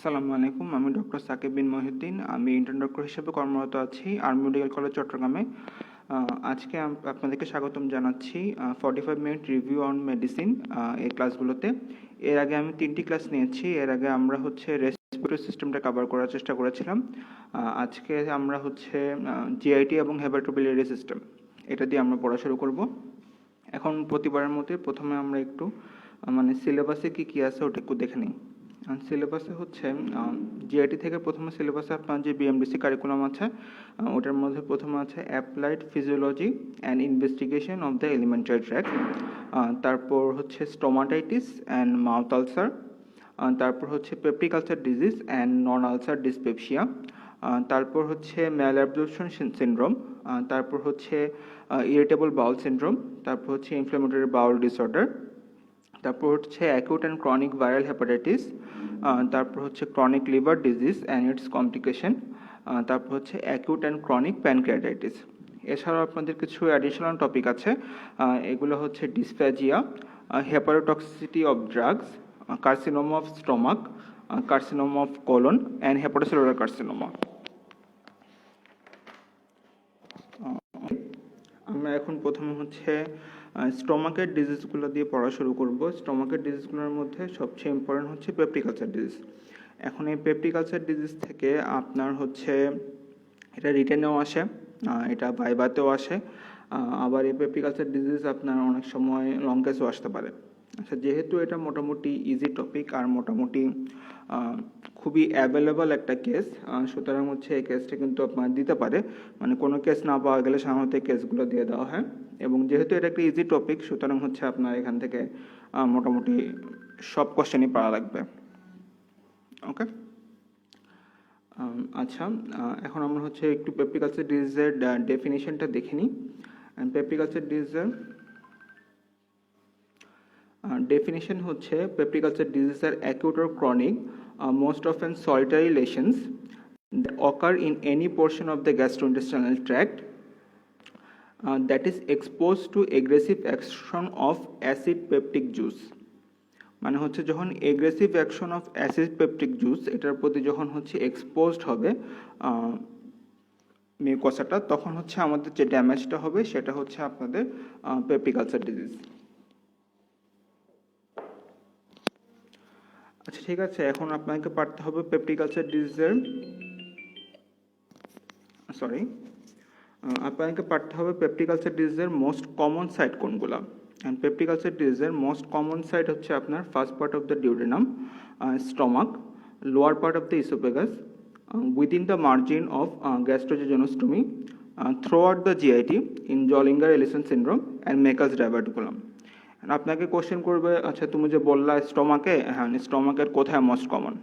আসসালামু আলাইকুম। আমি ডক্টর সাকিব বিন মহিউদ্দিন। আমি ইন্টার্ন ডক্টর হিসেবে কর্মরত আছি আর্মি মেডিকেল কলেজ চট্টগ্রামে। আজকে আপনাদেরকে স্বাগতম জানাচ্ছি 45 মিনিট রিভিউ অন মেডিসিন এই ক্লাসগুলোতে। এর আগে আমি 3টি ক্লাস নিয়েছি। এর আগে আমরা রেসপিরেটরি সিস্টেমটা কভার করার চেষ্টা করেছিলাম। আজকে আমরা জিআইটি এবং হেপাটোবিলিয়ারি সিস্টেম এটা দিয়ে আমরা পড়া শুরু করব। এখন প্রতিবারের মধ্যে প্রথমে আমরা একটু সিলেবাসে কি আছে ওটা একটু দেখে নিই। সিলেবাসে জিআইটি থেকে প্রথমে সিলেবাসে আপনার যে বিএমডিসি কারিকুলাম আছে ওটার মধ্যে প্রথমে আছে applied physiology and investigation of the elementary tract, তারপর স্টোমাটাইটিস অ্যান্ড মাউথ আলসার, তারপর peptic ulcer disease and non ulcer dyspepsia, তারপর ম্যাল অ্যাবজর্পশন সিনড্রোম, তারপর ইরিটেবল বাউল সিনড্রোম, তারপর ইনফ্ল্যামেটরি বাউল ডিসঅর্ডার, তারপর acute and chronic viral hepatitis, তারপর chronic liver disease and its complication, তারপর acute and chronic pancreatitis. এছাড়াও আপনাদের কিছু additional topic আছে, এগুলো dysphagia, hepatotoxicity of drugs, carcinoma of stomach, carcinoma of colon and hepatocellular carcinoma. আমরা এখন প্রথমে স্টোমাকের ডিজিজগুলো দিয়ে পড়া শুরু করব। স্টোমাকের ডিজিজগুলোর মধ্যে সবচেয়ে ইম্পর্টেন্ট পেপটিক আলসার ডিজিজ। এখন এই পেপটিক আলসার ডিজিজ থেকে আপনার এটা রিটেনেও আসে, এটা ভাইভাতেও আসে, আবার এই পেপটিক আলসার ডিজিজ আপনার অনেক সময় লং কেসও আসতে পারে। আচ্ছা, যেহেতু এটা মোটামুটি ইজি টপিক আর মোটামুটি খুবই অ্যাভেলেবল একটা কেস, সুতরাং এই কেসটা কিন্তু আপনার দিতে পারে, কোনো কেস না পাওয়া গেলে সাধারণত এই কেসগুলো দিয়ে দেওয়া হয়। এবং যেহেতু এটা একটা ইজি টপিক, সুতরাং আপনার এখান থেকে মোটামুটি সব কোশ্চেনই পারা লাগবে। ওকে, আচ্ছা, এখন আমরা একটু পেপটিক আলসার ডিজিজের ডেফিনিশনটা দেখে নিই। পেপটিক আলসার ডিজিজের definition peptic ulcer diseases are acute or chronic, most often solitary lesions that occur in any portion of the gastrointestinal tract that is exposed to aggressive action of acid peptic juice. যখন aggressive action of acid peptic juice এটার প্রতি যখন exposed হবে মিউকোসাটা, তখন আমাদের যে ড্যামেজটা হবে সেটা আপনাদের পেপটিক আলসার ডিজিজ। আচ্ছা, ঠিক আছে, এখন আপনাকে পারতে হবে পেপটিক আলসার ডিজিজের মোস্ট কমন সাইট কোনগুলা। অ্যান্ড পেপটিক আলসার ডিজিজের মোস্ট কমন সাইট আপনার first part of the duodenum, stomach, lower part of the esophagus, within the margin of gastrojejunostomy, throughout the GIT, in Zollinger Ellison syndrome and Meckel's diverticulum. আপনাকে question করবে, আচ্ছা তুমি যে বললা স্টোমাকে, হ্যাঁ স্টোমাকের কোথায় most common?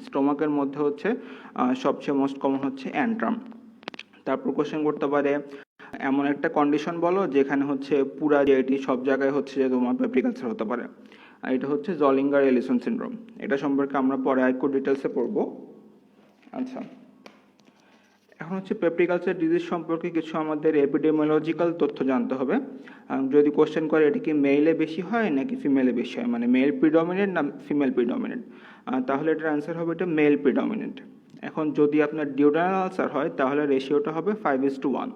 স্টোমাকের মধ্যে সবচেয়ে মোস্ট কমন অ্যান্ট্রাম। তারপর কোশ্চেন করতে পারে এমন একটা কন্ডিশন বলো যেখানে পুরা জিআইটি সব জায়গায় যে তোমার পেপটিক আলসার হতে পারে, আর এটা জলিঙ্গার এলিসন সিনড্রোম। এটা সম্পর্কে আমরা পরে একটু ডিটেলসে পড়বো। আচ্ছা, এখন পেপটিক আলসার ডিজিজ সম্পর্কে কিছু আমাদের এপিডেমিওলজিক্যাল তথ্য জানতে হবে। যদি কোশ্চেন করে এটা কি মেলে বেশি হয় নাকি ফিমেলে বেশি হয়, মেল প্রিডমিনেন্ট না ফিমেল প্রিডমিনেন্ট, তাহলে এটার অ্যান্সার হবে এটা মেল প্রিডমিনেন্ট। এখন যদি আপনার ডিউডেনাল আলসার হয় তাহলে রেশিওটা হবে 5:1,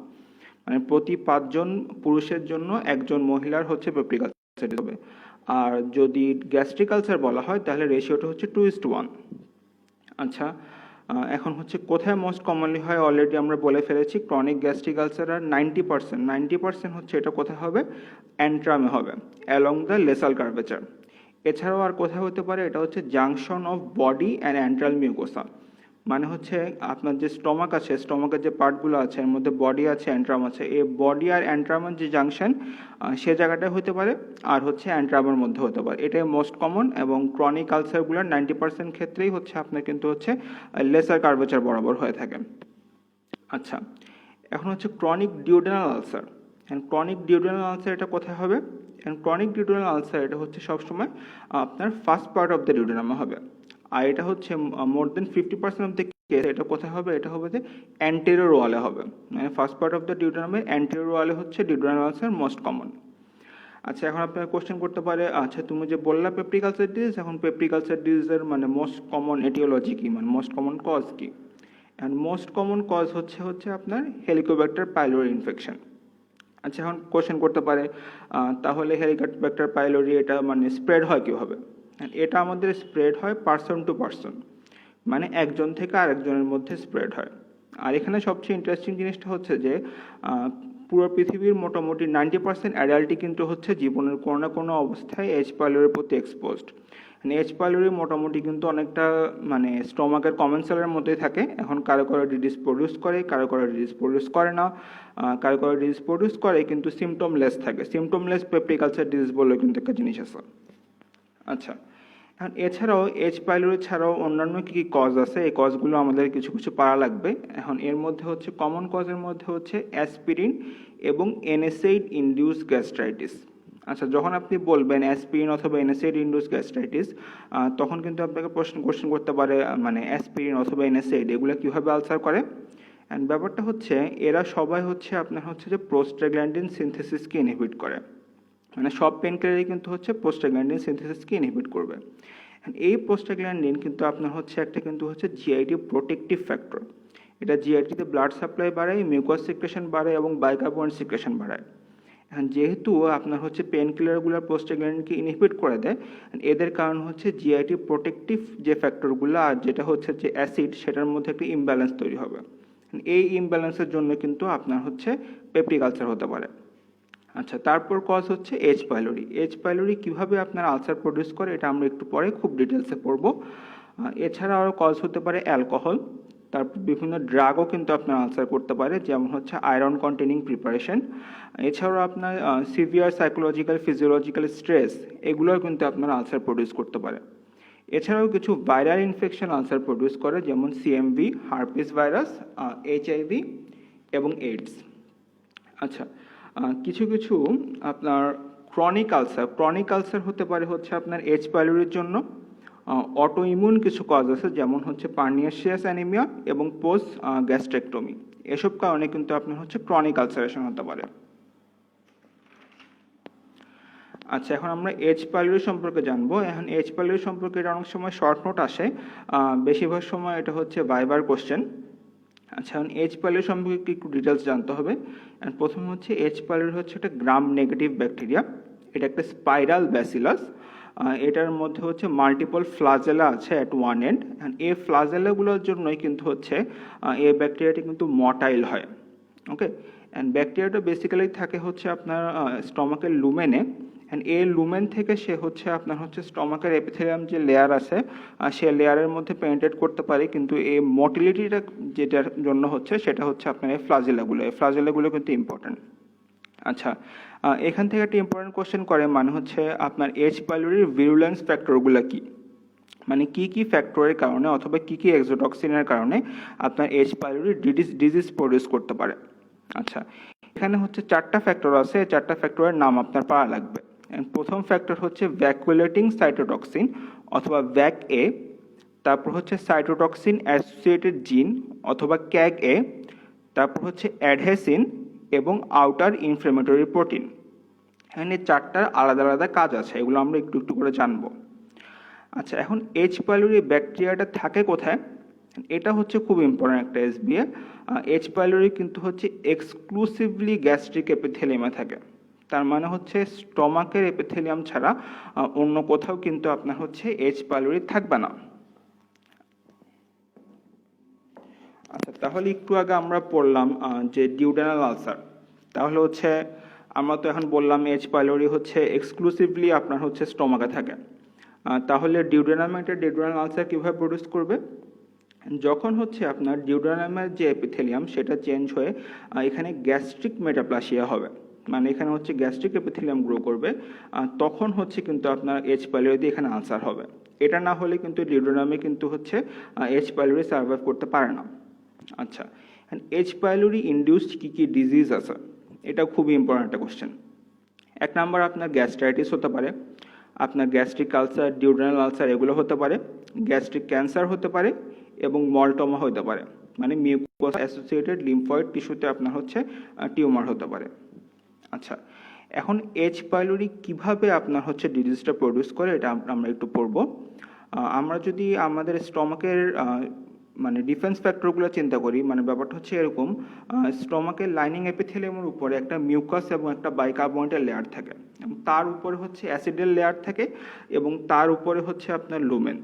প্রতি 5 জন পুরুষের জন্য একজন মহিলার পেপটিক আলসার হবে। আর যদি গ্যাস্ট্রিক আলসার বলা হয় তাহলে রেশিওটা 2:1। আচ্ছা, এখন কোথায় মোস্ট কমনলি হয় অলরেডি আমরা বলে ফেলেছি, ক্রনিক গ্যাস্ট্রিক আলসার। আর 90% এটা কোথায় হবে? অ্যান্ট্রামে হবে, অ্যালং দ্য লেসাল কার্ভেচার। এছাড়াও আর কোথায় হতে পারে? এটা junction of body and antral mucosa. আপনার যে স্টোমাক আছে, স্টোমাকের যে পার্টগুলো আছে এর মধ্যে বডি আছে, অ্যান্ট্রাম আছে, এই বডি আর অ্যান্ট্রামের যে জাংশন সে জায়গাটায় হতে পারে, আর অ্যান্ট্রামের মধ্যে হতে পারে। এটাই মোস্ট কমন। এবং ক্রনিক আলসারগুলোর 90% ক্ষেত্রেই আপনার কিন্তু লেসার কার্ভেচার বরাবর হয়ে থাকে। আচ্ছা, এখন chronic duodenal ulcer. Chronic duodenal ulcer এটা কোথায় হবে? ক্রনিক ডিউডেনাল আলসার এটা সবসময় আপনার ফার্স্ট পার্ট অফ দ্য ডিউডেনামে হবে। আর এটা more than 50% of the case এটা কোথায় হবে? এটা হবে যে অ্যান্টেরিয়র ওয়ালে হবে, ফার্স্ট পার্ট অফ দ্য ডিউডেনামের অ্যান্টেরিয়র ওয়ালে ডিউডেনাল আলসার মোস্ট কমন। আচ্ছা, এখন আপনার কোশ্চেন করতে পারে, আচ্ছা তুমি যে বললা পেপটিক আলসার ডিজিজ, এখন পেপটিক আলসার ডিজিজের মানে মোস্ট কমন এটিওলজি কি, মানে মোস্ট কমন কজ কি? অ্যান্ড মোস্ট কমন কজ হচ্ছে আপনার হেলিকোব্যাক্টার পাইলোরি ইনফেকশন। আচ্ছা, এখন কোশ্চেন করতে পারে তাহলে হেলিকোব্যাক্টার পাইলোরি এটা মানে স্প্রেড হয় কীভাবে? এটা আমাদের স্প্রেড হয় পার্সন টু পার্সন, মানে একজন থেকে আরেকজনের মধ্যে স্প্রেড হয়। আর এখানে সবচেয়ে ইন্টারেস্টিং জিনিসটা হচ্ছে যে পুরো পৃথিবীর মোটামুটি 90% অ্যাডাল্টই কিন্তু হচ্ছে জীবনের কোনো না কোনো অবস্থায় এইচ পাইলোরির প্রতি এক্সপোজড। এইচ পাইলোরি মোটামুটি কিন্তু অনেকটা মানে স্টমাকের কমন সেলের মধ্যেই থাকে। এখন কারো কারো ডিজিজ প্রডিউস করে, কারো কারো ডিজিজ প্রডিউস করে না, কারো কারো ডিজিজ প্রডিউস করে কিন্তু সিমটমলেস থাকে। সিমটমলেস পেপটিক আলসার ডিজিজ বলে কিন্তু একটা জিনিস আছে। আচ্ছা, এখন এছাড়াও এইচ পাইলোরি ছাড়াও অন্যান্য কী কী কজ আছে, এই কজগুলো আমাদের কিছু কিছু পারা লাগবে। এখন এর মধ্যে হচ্ছে কমন কজের মধ্যে হচ্ছে অ্যাসপিরিন এবং এনএসএইড ইনডিউস গ্যাস্ট্রাইটিস। আচ্ছা, যখন আপনি বলবেন অ্যাসপিরিন অথবা এনএসএইড ইনডিউস গ্যাস্ট্রাইটিস, তখন কিন্তু আপনাকে কোশ্চেন করতে পারে মানে অ্যাসপিরিন অথবা এনএসএইড এগুলো কীভাবে আলসার করে। অ্যান্ড ব্যাপারটা হচ্ছে এরা সবাই হচ্ছে আপনার হচ্ছে যে প্রোস্টাগ্ল্যান্ডিন সিনথেসিসকে ইনহিবিট করে, মানে সব পেনকিলারই কিন্তু হচ্ছে প্রোস্টাগ্ল্যান্ডিন সিনথেসিসকে ইনহিবিট করবে। এই প্রোস্টাগ্ল্যান্ডিন কিন্তু আপনার হচ্ছে একটা কিন্তু হচ্ছে জিআইটি প্রোটেকটিভ ফ্যাক্টর। এটা জিআইটিতে ব্লাড সাপ্লাই বাড়ায়, মিউকাস সিক্রেশন বাড়ায় এবং বাইকার্বনেট সিক্রেশন বাড়ায়। এখন যেহেতু আপনার হচ্ছে পেনকিলারগুলো প্রোস্টাগ্ল্যান্ডিনকে ইনহিবিট করে দেয়, এদের কারণ হচ্ছে জিআইটি প্রোটেকটিভ যে ফ্যাক্টরগুলো আর যেটা হচ্ছে যে অ্যাসিড, সেটার মধ্যে একটা ইমব্যালেন্স তৈরি হবে। এই ইমব্যালেন্সের জন্য কিন্তু আপনার হচ্ছে পেপটিক আলসার হতে পারে। আচ্ছা, তারপর কজ হচ্ছে এইচ পাইলোরি। এইচ পাইলোরি কীভাবে আপনার আলসার প্রডিউস করে এটা আমরা একটু পরে খুব ডিটেলসে পড়বো। এছাড়া আরও কজ হতে পারে অ্যালকোহল, তারপর বিভিন্ন ড্রাগও কিন্তু আপনার আলসার করতে পারে, যেমন হচ্ছে আয়রন কন্টেনিং প্রিপারেশন। এছাড়াও আপনার সিভিয়ার সাইকোলজিক্যাল ফিজিওলজিক্যাল স্ট্রেস এগুলোও কিন্তু আপনার আলসার প্রডিউস করতে পারে। এছাড়াও কিছু ভাইরাল ইনফেকশন আলসার প্রডিউস করে, যেমন সিএমভি, হার্পিস ভাইরাস, এইচআইভি এবং এইডস। আচ্ছা, কিছু কিছু আপনার ক্রনিক আলসার হতে পারে হচ্ছে আপনার এইচ পাইলোরির জন্য। অটো ইমিউন কিছু কজ আছে, যেমন হচ্ছে পার্নিয়াসিয়াস অ্যানিমিয়া এবং পোস্ট গ্যাস্ট্রেক্টমি। এসব কারণে কিন্তু আপনার হচ্ছে ক্রনিক আলসারেশন হতে পারে। আচ্ছা, এখন আমরা এইচ পাইলোরি সম্পর্কে জানবো। এখন এইচ পাইলোরি সম্পর্কে এটা অনেক সময় শর্ট নোট আসে, বেশিরভাগ সময় এটা হচ্ছে ভাইবার কোশ্চেন। আচ্ছা, এখন এইচ পাইলোরি সম্পর্কে একটু ডিটেলস জানতে হবে। প্রথম হচ্ছে এইচ পাইলোরি হচ্ছে একটা গ্রাম নেগেটিভ ব্যাকটেরিয়া। এটা একটা স্পাইরাল ব্যাসিলাস। এটার মধ্যে হচ্ছে মাল্টিপল ফ্লাজেলা আছে অ্যাট ওয়ান এন্ড। এই ফ্লাজেলাগুলোর জন্যই কিন্তু হচ্ছে এই ব্যাকটেরিয়াটি কিন্তু মটাইল হয়। ওকে, অ্যান্ড ব্যাকটেরিয়াটা বেসিক্যালি থাকে হচ্ছে আপনার স্টমাকের লুমেনে। অ্যান্ড এই লুমেন থেকে সে হচ্ছে আপনার হচ্ছে স্টমাকের এপিথেলিয়াম যে লেয়ার আছে সে লেয়ারের মধ্যে পেনিট্রেট করতে পারে, কিন্তু এই মোটিলিটিটা যেটার জন্য হচ্ছে সেটা হচ্ছে আপনার এই ফ্লাজেলাগুলো কিন্তু ইম্পর্ট্যান্ট। আচ্ছা, এখান থেকে একটা ইম্পর্টেন্ট কোশ্চেন করে, মানে হচ্ছে আপনার এইচ পাইলোরির ভিরুলেন্স ফ্যাক্টরগুলো কি, মানে কি কি ফ্যাক্টরের কারণে অথবা কি কি এক্সোটক্সিনের কারণে আপনার এইচ পাইলোরি ডিজিজ প্রডিউস করতে পারে। আচ্ছা, এখানে হচ্ছে 4টা ফ্যাক্টর আছে, 4টা ফ্যাক্টরের নাম আপনার পাওয়া লাগবে। প্রথম ফ্যাক্টর হচ্ছে ভ্যাকুলেটিং সাইটোটক্সিন অথবা ভ্যাক এ, তারপর হচ্ছে সাইটোটক্সিন অ্যাসোসিয়েটেড জিন অথবা ক্যাগ এ, তারপর হচ্ছে অ্যাডহেসিন এবং আউটার ইনফ্লেমেটরি প্রোটিন। এখানে 4টার আলাদা আলাদা কাজ আছে, এগুলো আমরা একটু একটু করে জানবো। আচ্ছা, এখন এইচ পাইলোরি ব্যাকটেরিয়াটা থাকে কোথায়, এটা হচ্ছে খুব ইম্পর্টেন্ট একটা এসবিএ। এইচ পাইলোরি কিন্তু হচ্ছে এক্সক্লুসিভলি গ্যাস্ট্রিক এপিথেলিয়ামে থাকে। তার মানে হচ্ছে স্টমাকের এপিথেলিয়াম ছাড়া অন্য কোথাও কিন্তু আপনার হচ্ছে এইচ পাইলোরি থাকবে না। আচ্ছা, তাহলে একটু আগে আমরা পড়লাম যে ডিউডেনাল আলসার, তাহলে হচ্ছে আমরা তো এখন বললাম এইচ পাইলোরি হচ্ছে এক্সক্লুসিভলি আপনার হচ্ছে স্টমাকে থাকে। তাহলে ডিউডেনাল আলসার কীভাবে প্রডিউস করবে? যখন হচ্ছে আপনার ডিউডেনামের যে এপিথেলিয়াম সেটা চেঞ্জ হয়ে এখানে গ্যাস্ট্রিক মেটাপ্লাসিয়া হবে, মানে এখানে হচ্ছে গ্যাস্ট্রিক এপিথেলিয়াম গ্রো করবে, তখন হচ্ছে কিন্তু আপনার এইচ পাইলোরি দিয়ে এখানে আলসার হবে। এটা না হলে কিন্তু ডিউডেনামে কিন্তু হচ্ছে এইচ পাইলোরি সার্ভাইভ করতে পারে না। আচ্ছা, এইচ পাইলোরি ইনডিউসড কী কী ডিজিজ আছে, এটা খুবই ইম্পর্ট্যান্ট একটা কোশ্চেন। 1 নাম্বার আপনার গ্যাস্ট্রাইটিস হতে পারে, আপনার গ্যাস্ট্রিক আলসার, ডিউডেনাল আলসার এগুলো হতে পারে, গ্যাস্ট্রিক ক্যান্সার হতে পারে এবং মলটোমা হতে পারে, মানে মিউকোস অ্যাসোসিয়েটেড লিম্ফয়েড টিস্যুতে আপনার হচ্ছে টিউমার হতে পারে। আচ্ছা, এখন এইচ পাইলোরি কিভাবে আপনার হচ্ছে ডিজিজটা প্রডিউস করে এটা আমরা একটু পড়ব। আমরা যদি আমাদের স্টমাকের মানে ডিফেন্স ফ্যাক্টরগুলো চিন্তা করি, মানে ব্যাপারটা হচ্ছে এরকম, স্টমাকের লাইনিং এপিথেলিয়ামের উপরে একটা মিউকাস এবং একটা বাইকার্বনেটের লেয়ার থাকে, এবং তার উপরে হচ্ছে অ্যাসিডের লেয়ার থাকে, এবং তার উপরে হচ্ছে আপনার লুমেন।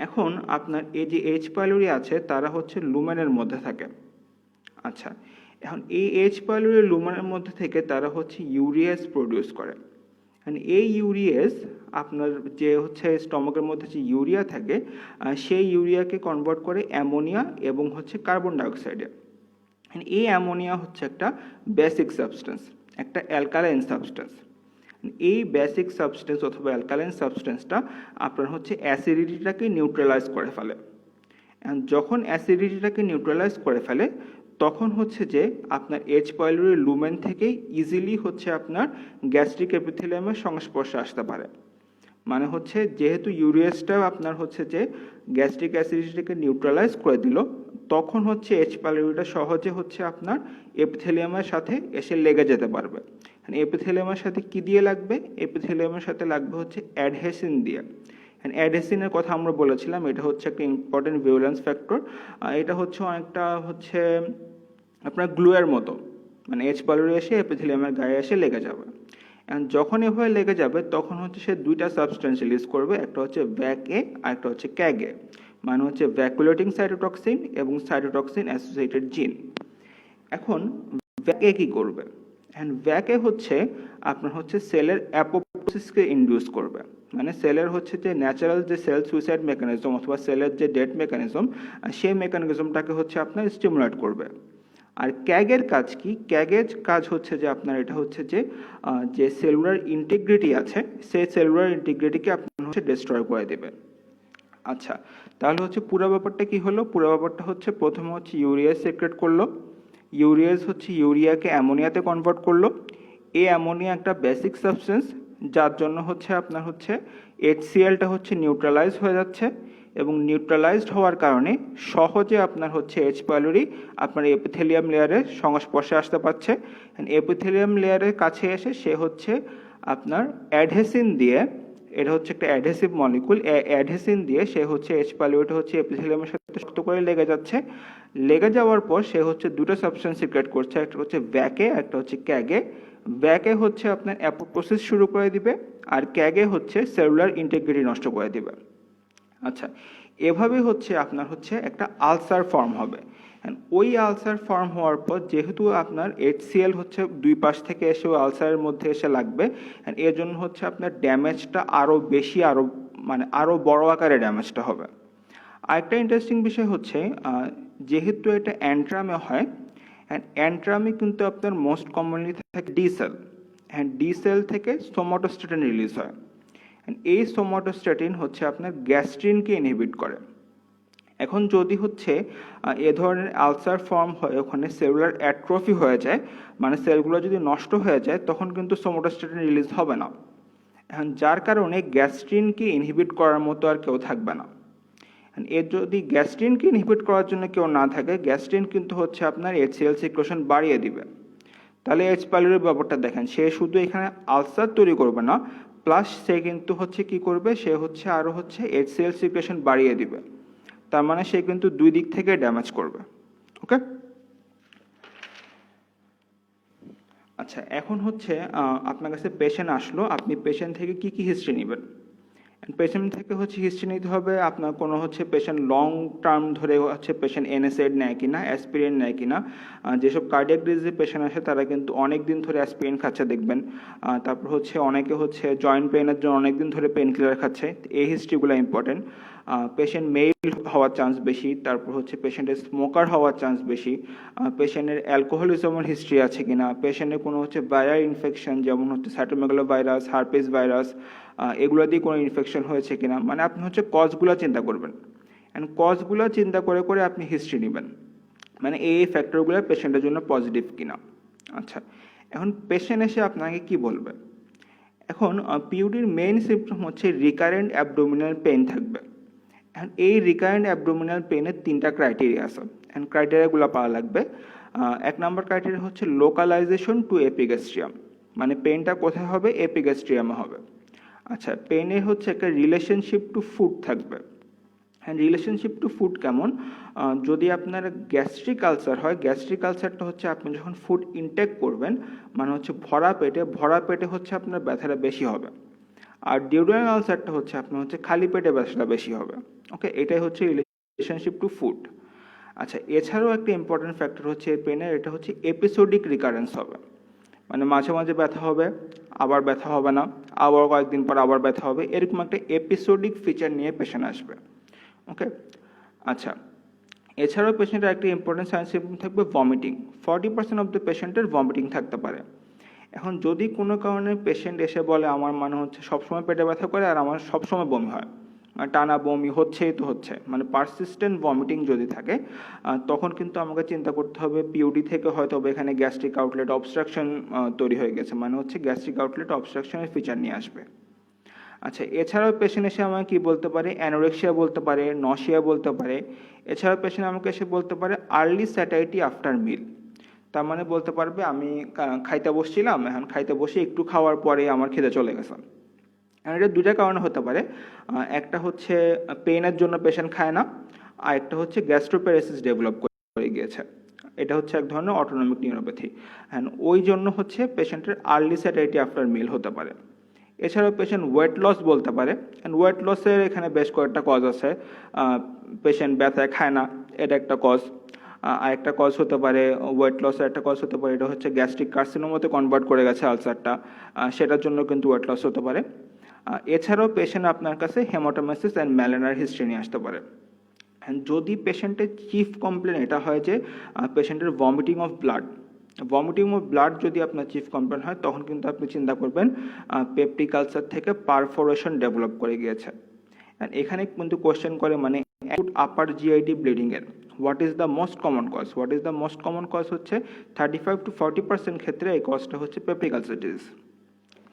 এখন আপনার এই যে এইচ পাইলোরি আছে তারা হচ্ছে লুমেনের মধ্যে থাকে। আচ্ছা, এখন এই এইচ পাইলোরি লুমেনের মধ্যে থেকে তারা হচ্ছে ইউরিয়াস প্রডিউস করে। এই ইউরিয়াস আপনার যে হচ্ছে স্টমাকের মধ্যে যে ইউরিয়া থাকে সেই ইউরিয়াকে কনভার্ট করে অ্যামোনিয়া এবং হচ্ছে কার্বন ডাইঅক্সাইডে। এই অ্যামোনিয়া হচ্ছে একটা বেসিক সাবস্টেন্স, একটা অ্যালকালাইন সাবস্টেন্স। এই বেসিক সাবস্টেন্স অথবা অ্যালকালাইন সাবস্টেন্সটা আপনার হচ্ছে অ্যাসিডিটিটাকে নিউট্রালাইজ করে ফেলে। যখন অ্যাসিডিটিটাকে নিউট্রালাইজ করে ফেলে তখন হচ্ছে যে আপনার এইচ পাইলোরি লুমেন থেকে ইজিলি হচ্ছে আপনার গ্যাস্ট্রিক এপিথেলিয়ামের সংস্পর্শে আসতে পারে। মানে হচ্ছে যেহেতু ইউরিয়াসটা আপনার হচ্ছে যে গ্যাস্ট্রিক অ্যাসিডিটিকে নিউট্রালাইজ করে দিল, তখন হচ্ছে এইচ পাইলোরিটা সহজে হচ্ছে আপনার এপিথেলিয়ামের সাথে এসে লেগে যেতে পারবে। এপিথেলিয়ামের সাথে কি দিয়ে লাগবে? এপিথেলিয়ামের সাথে লাগবে হচ্ছে অ্যাডহেসিন দিয়ে। অ্যাডহেসিনের কথা আমরা বলেছিলাম, এটা হচ্ছে একটা ইম্পর্টেন্ট ভিউলেন্স ফ্যাক্টর। এটা হচ্ছে অনেকটা হচ্ছে আপনার গ্লুয়ের মতো, মানে এইচ পাইলোরি এসে এপিথেলিয়ামের গায়ে এসে লেগে যাবে। যখন এভাবে লেগে যাবে তখন হচ্ছে সে দুইটা সাবস্টেন্স রিলিজ করবে, একটা হচ্ছে ভ্যাক এ আর একটা হচ্ছে ক্যাগ এ, মানে হচ্ছে ভ্যাকুলেটিং সাইটোটক্সিন এবং সাইটোটক্সিন অ্যাসোসিয়েটেড জিন। এখন ভ্যাক এ কি করবে? ভ্যাক এ হচ্ছে আপনার হচ্ছে সেলের অ্যাপোপ্টোসিসকে ইনডিউস করবে, মানে সেলের হচ্ছে যে ন্যাচারাল যে সেল সুইসাইড মেকানিজম অথবা সেলের যে ডেথ মেকানিজম সেই মেকানিজমটাকে হচ্ছে আপনার স্টিমুলেট করবে। আর ক্যাগের কাজ কি? ক্যাগের কাজ হচ্ছে যে আপনার এটা হচ্ছে যে সেলুলার ইন্টিগ্রিটি আছে সেই সেলুলার ইন্টিগ্রিটিকে আপনার হচ্ছে ডিস্ট্রয় করে দেবে। আচ্ছা, তাহলে হচ্ছে পুরো ব্যাপারটা কি হলো? পুরো ব্যাপারটা হচ্ছে প্রথমে হচ্ছে ইউরিয়াস সিক্রেট করলো, ইউরিয়াস হচ্ছে ইউরিয়াকে অ্যামোনিয়াতে কনভার্ট করলো। এই অ্যামোনিয়া একটা বেসিক সাবস্টেন্স, যার জন্য হচ্ছে আপনার হচ্ছে HCl-টা হচ্ছে নিউট্রালাইজ হয়ে যাচ্ছে, এবং নিউট্রালাইজড হওয়ার কারণে সহজে আপনার হচ্ছে এইচ পাইলোরি আপনার এপিথেলিয়াম লেয়ারের সংস্পর্শে আসতে পারছে। এপিথেলিয়াম লেয়ারের কাছে এসে সে হচ্ছে আপনার অ্যাডহেসিন দিয়ে, এটা হচ্ছে একটা অ্যাডহেসিভ মলিকুল, অ্যাডহেসিন দিয়ে সে হচ্ছে এইচ পাইলোরিটা হচ্ছে এপিথেলিয়ামের সাথে শক্ত করে লেগে যাচ্ছে। লেগে যাওয়ার পর সে হচ্ছে দুটো সাবস্টেন্স সিক্রেট করছে, একটা হচ্ছে ভ্যাকে, একটা হচ্ছে ক্যাগে। ভ্যাকে হচ্ছে আপনার অ্যাপোপ্টোসিস শুরু করে দিবে, আর ক্যাগে হচ্ছে সেলুলার ইন্টিগ্রিটি নষ্ট করে দিবে। আচ্ছা, এভাবে হচ্ছে আপনার হচ্ছে একটা আলসার ফর্ম হবে। ওই আলসার ফর্ম হওয়ার পর যেহেতু আপনার HCl হচ্ছে দুই পাশ থেকে এসে ওই আলসারের মধ্যে এসে লাগবে, এর জন্য হচ্ছে আপনার ড্যামেজটা আরও বেশি, আরও বড় আকারে ড্যামেজটা হবে। আরেকটা ইন্টারেস্টিং বিষয় হচ্ছে যেহেতু এটা অ্যান্ট্রামে হয়, অ্যান্ট্রামে কিন্তু আপনার মোস্ট কমনলি থাকে ডি সেল, ডি সেল থেকে সোমাটোস্ট্যাটিন রিলিজ হয়। এই সোমাটোস্ট্যাটিন হচ্ছে আপনার গ্যাস্ট্রিনকে ইনহিবিট করে। এখন যদি হচ্ছে এ ধরনের আলসার ফর্ম হয়, ওখানে সেলুলার অ্যাট্রফি হয়ে যায়, মানে সেলগুলো যদি নষ্ট হয়ে যায় তখন কিন্তু সোমাটোস্ট্যাটিন রিলিজ হবে না। এখন যার কারণে গ্যাস্ট্রিনকে ইনহিবিট করার মতো আর কেউ থাকবে না। এর যদি গ্যাস্ট্রিনকে ইনহিবিট করার জন্য কেউ না থাকে, গ্যাস্ট্রিন কিন্তু হচ্ছে আপনার HCl সিক্রেশন বাড়িয়ে দিবে। তাহলে এইচ পাইলোরির ব্যাপারটা দেখেন, সে শুধু এখানে আলসার তৈরি করবে না, প্লাস সে কিন্তু হচ্ছে কি করবে, সে হচ্ছে আরও হচ্ছে HCl সিক্রেশন বাড়িয়ে দিবে। তার মানে সে কিন্তু দুই দিক থেকে ড্যামেজ করবে। ওকে, আচ্ছা, এখন হচ্ছে আপনার কাছে পেশেন্ট আসলো, আপনি পেশেন্ট থেকে কি কি হিস্ট্রি নেবেন? পেশেন্ট থেকে হচ্ছে হিস্ট্রি নিতে হবে আপনার কোনো হচ্ছে পেশেন্ট লং টার্ম ধরে হচ্ছে পেশেন্ট NSAID নেয় কিনা, অ্যাসপিরিন নেয় কিনা। যেসব কার্ডিয়াক ডিজিজের পেশেন্ট আসে তারা কিন্তু অনেক দিন ধরে অ্যাসপিরিন খাচ্ছে দেখবেন। তারপর হচ্ছে অনেকে হচ্ছে জয়েন্ট পেইনের জন্য অনেক দিন ধরে পেন কিলার খাচ্ছে, এই হিস্ট্রিগুলো ইম্পর্টেন্ট। পেশেন্ট মেল হওয়ার চান্স বেশি, তারপর হচ্ছে পেশেন্টের স্মোকার হওয়ার চান্স বেশি, পেশেন্টের অ্যালকোহলিজমের হিস্ট্রি আছে কিনা, পেশেন্টের কোনো হচ্ছে ভাইরাল ইনফেকশন যেমন হচ্ছে সাইটোমেগালো ভাইরাস, হার্পিস ভাইরাস, এগুলো দিয়ে কোনো ইনফেকশন হয়েছে কিনা, মানে আপনি হচ্ছে কজগুলো চিন্তা করবেন। অ্যান্ড কজগুলো চিন্তা করে করে আপনি হিস্ট্রি নেবেন, মানে এই ফ্যাক্টরগুলো পেশেন্টের জন্য পজিটিভ কিনা। আচ্ছা, এখন পেশেন্ট এসে আপনাকে কি বলবে? এখন পিইউডির মেইন সিমটম হচ্ছে রিকারেন্ট অ্যাবডোমিনাল পেইন থাকবে। এখন এই রিকারেন্ট অ্যাবডোমিনাল পেইনের তিনটা ক্রাইটেরিয়া আছে, অ্যান্ড ক্রাইটেরিয়াগুলো পাওয়া লাগবে। এক নম্বর ক্রাইটেরিয়া হচ্ছে লোকালাইজেশন টু এপিগ্যাস্ট্রিয়াম, মানে পেনটা কোথায় হবে, এপিগ্যাস্ট্রিয়ামে হবে। আচ্ছা, পেনের হচ্ছে একটা রিলেশনশিপ টু ফুড থাকবে। হ্যাঁ, রিলেশনশিপ টু ফুড কেমন, যদি আপনার গ্যাস্ট্রিক আলসার হয়, গ্যাস্ট্রিক আলসারটা হচ্ছে আপনি যখন ফুড ইনটেক করবেন মানে হচ্ছে ভরা পেটে হচ্ছে আপনার ব্যথাটা বেশি হবে। আর ডিউডেনাল আলসারটা হচ্ছে আপনার হচ্ছে খালি পেটে ব্যথাটা বেশি হবে। ওকে, এটাই হচ্ছে রিলেশনশিপ টু ফুড। আচ্ছা, এছাড়াও একটা ইম্পর্টেন্ট ফ্যাক্টর হচ্ছে পেনের, এটা হচ্ছে এপিসোডিক রিকারেন্স হবে, মানে মাঝে মাঝে ব্যথা হবে, আবার ব্যথা হবে না, আবার কয়েকদিন পর আবার ব্যথা হবে, এরকম একটা এপিসোডিক ফিচার নিয়ে পেশেন্ট আসবে। ওকে, আচ্ছা, এছাড়াও পেশেন্টের একটা ইম্পর্টেন্ট সাইন সিম্পটম থাকবে ভমিটিং। 40% অফ দ্য পেশেন্টের ভমিটিং থাকতে পারে। এখন যদি কোনো কারণে পেশেন্ট এসে বলে আমার মানে হচ্ছে সবসময় পেটে ব্যথা করে আর আমার সবসময় বমি হয়, মানে টানা বমি হচ্ছেই তো হচ্ছে, মানে পারসিস্টেন্ট ভমিটিং যদি থাকে, তখন কিন্তু আমাকে চিন্তা করতে হবে পিউডি থেকে হয়তো এখানে গ্যাস্ট্রিক আউটলেট অবস্ট্রাকশন তৈরি হয়ে গেছে, মানে হচ্ছে গ্যাস্ট্রিক আউটলেট অবস্ট্রাকশনের ফিচার নিয়ে আসবে। আচ্ছা, এছাড়াও পেশেন্ট এসে আমাকে কি বলতে পারে, অ্যানোরেক্সিয়া বলতে পারে, নশিয়া বলতে পারে। এছাড়াও পেশেন্ট আমাকে এসে বলতে পারে আর্লি স্যাটাইটি আফটার মিল, তার মানে বলতে পারবে আমি খাইতে বসছিলাম, এখন খাইতে বসে একটু খাওয়ার পরে আমার খিদে চলে গেছে। এটা দুইটা কারণে হতে পারে, একটা হচ্ছে পেইনের জন্য পেশেন্ট খায় না, আর একটা হচ্ছে গ্যাস্ট্রোপ্যারেসিস ডেভেলপ করে গিয়েছে, এটা হচ্ছে এক ধরনের অটোনমিক নিউরোপ্যাথি। হ্যাঁ, ওই জন্য হচ্ছে পেশেন্টের আর্লি স্যাটাইটি আফটার মিল হতে পারে। এছাড়াও পেশেন্ট ওয়েট লস বলতে পারে, অ্যান্ড ওয়েট লসের এখানে বেশ কয়েকটা কজ আছে। পেশেন্ট ব্যথায় খায় না, এটা একটা কজ। আর একটা কজ হতে পারে ওয়েট লসের একটা কজ হতে পারে, এটা হচ্ছে গ্যাস্ট্রিক কার্সিনোমাতে কনভার্ট করে গেছে আলসারটা, সেটার জন্য কিন্তু ওয়েট লস হতে পারে। এছাড়াও পেশেন্ট আপনার কাছে হেমাটোমেসিস অ্যান্ড ম্যালেনার হিস্ট্রি নিয়ে আসতে পারে। যদি পেশেন্টের চিফ কমপ্লেন এটা হয় যে পেশেন্টের ভমিটিং অফ ব্লাড যদি আপনার চিফ কমপ্লেন হয়, তখন কিন্তু আপনি চিন্তা করবেন পেপটিক আলসার থেকে পারফোরেশন ডেভেলপ করে গিয়েছে। এখানে কিন্তু কোশ্চেন করে মানে আপার জিআইডি ব্লিডিং এর what is the most common cause হচ্ছে 35 to 40% ক্ষেত্রে এই কজটা হচ্ছে পেপটিক আলসার ডিজিজ।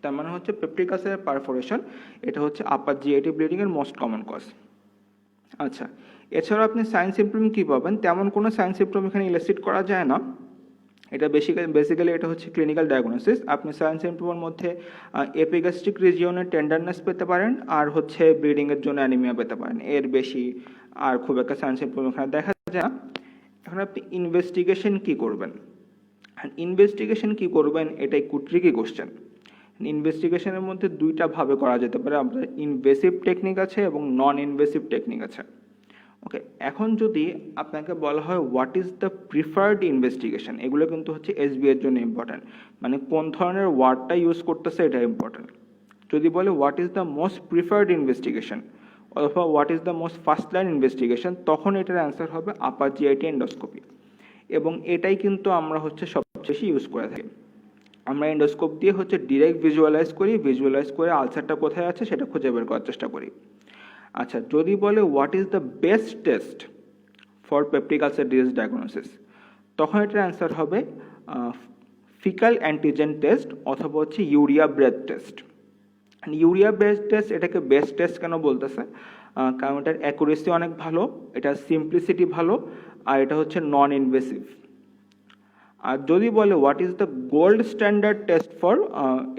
তার মানে হচ্ছে পেপটিক আলসারের পারফোরেশন, এটা হচ্ছে আপার জিআইডি ব্লিডিং এর মোস্ট কমন কজ। আচ্ছা, এছাড়াও আপনি সাইন সিম্পটম কী পাবেন, তেমন কোনো সাইন সিম্পটম এখানে ইলাস্ট্রেট করা যায় না, এটা বেসিক্যালি এটা হচ্ছে ক্লিনিক্যাল ডায়াগনোসিস। আপনি সাইন সিম্পটমের মধ্যে এপিগ্যাস্ট্রিক রিজিয়নের টেন্ডারনেস পেতে পারেন, আর হচ্ছে ব্লিডিংয়ের জন্য অ্যানিমিয়া পেতে পারেন, এর বেশি আর খুব একটা সাইন সিম্পটম এখানে দেখা যায় না। এখন আপনি ইনভেস্টিগেশন কি করবেন, এটা একটু ট্রিকি কোশ্চেন। ইনভেস্টিগেশনের মধ্যে দুইটা ভাবে করা যেতে পারে, আমাদের ইনভেসিভ টেকনিক আছে এবং নন ইনভেসিভ টেকনিক আছে। ওকে, এখন যদি আপনাকে বলা হয় what is the preferred investigation, এগুলো কিন্তু হচ্ছে এসবি এর জন্য ইম্পর্টেন্ট, মানে কোন ধরনের ওয়ার্ডটা ইউজ করতেছে এটা ইম্পর্টেন্ট। যদি বলে what is the most preferred investigation অথবা what is the most first line investigation, তখন এটার অ্যান্সার হবে আপার জিআইটি এন্ডোস্কোপি, এবং এটাই কিন্তু আমরা হচ্ছে সবচেয়ে বেশি ইউজ করে থাকি। আমরা এন্ডোস্কোপ দিয়ে হচ্ছে ডিরেক্ট ভিজুয়ালাইজ করে আলসারটা কোথায় আছে সেটা খুঁজে বের করার চেষ্টা করি। আচ্ছা, যদি বলে what is the best test for peptic ulcer disease diagnosis, তখন এটার অ্যান্সার হবে ফিকাল অ্যান্টিজেন টেস্ট অথবা হচ্ছে urea breath test. Urea breath test এটাকে বেস্ট টেস্ট কেন বলতেছে, কারণ এটার অ্যাকুরেসি অনেক ভালো, এটার সিম্পলিসিটি ভালো, আর এটা হচ্ছে নন ইনভেসিভ। আর যদি বলে what is the gold standard test for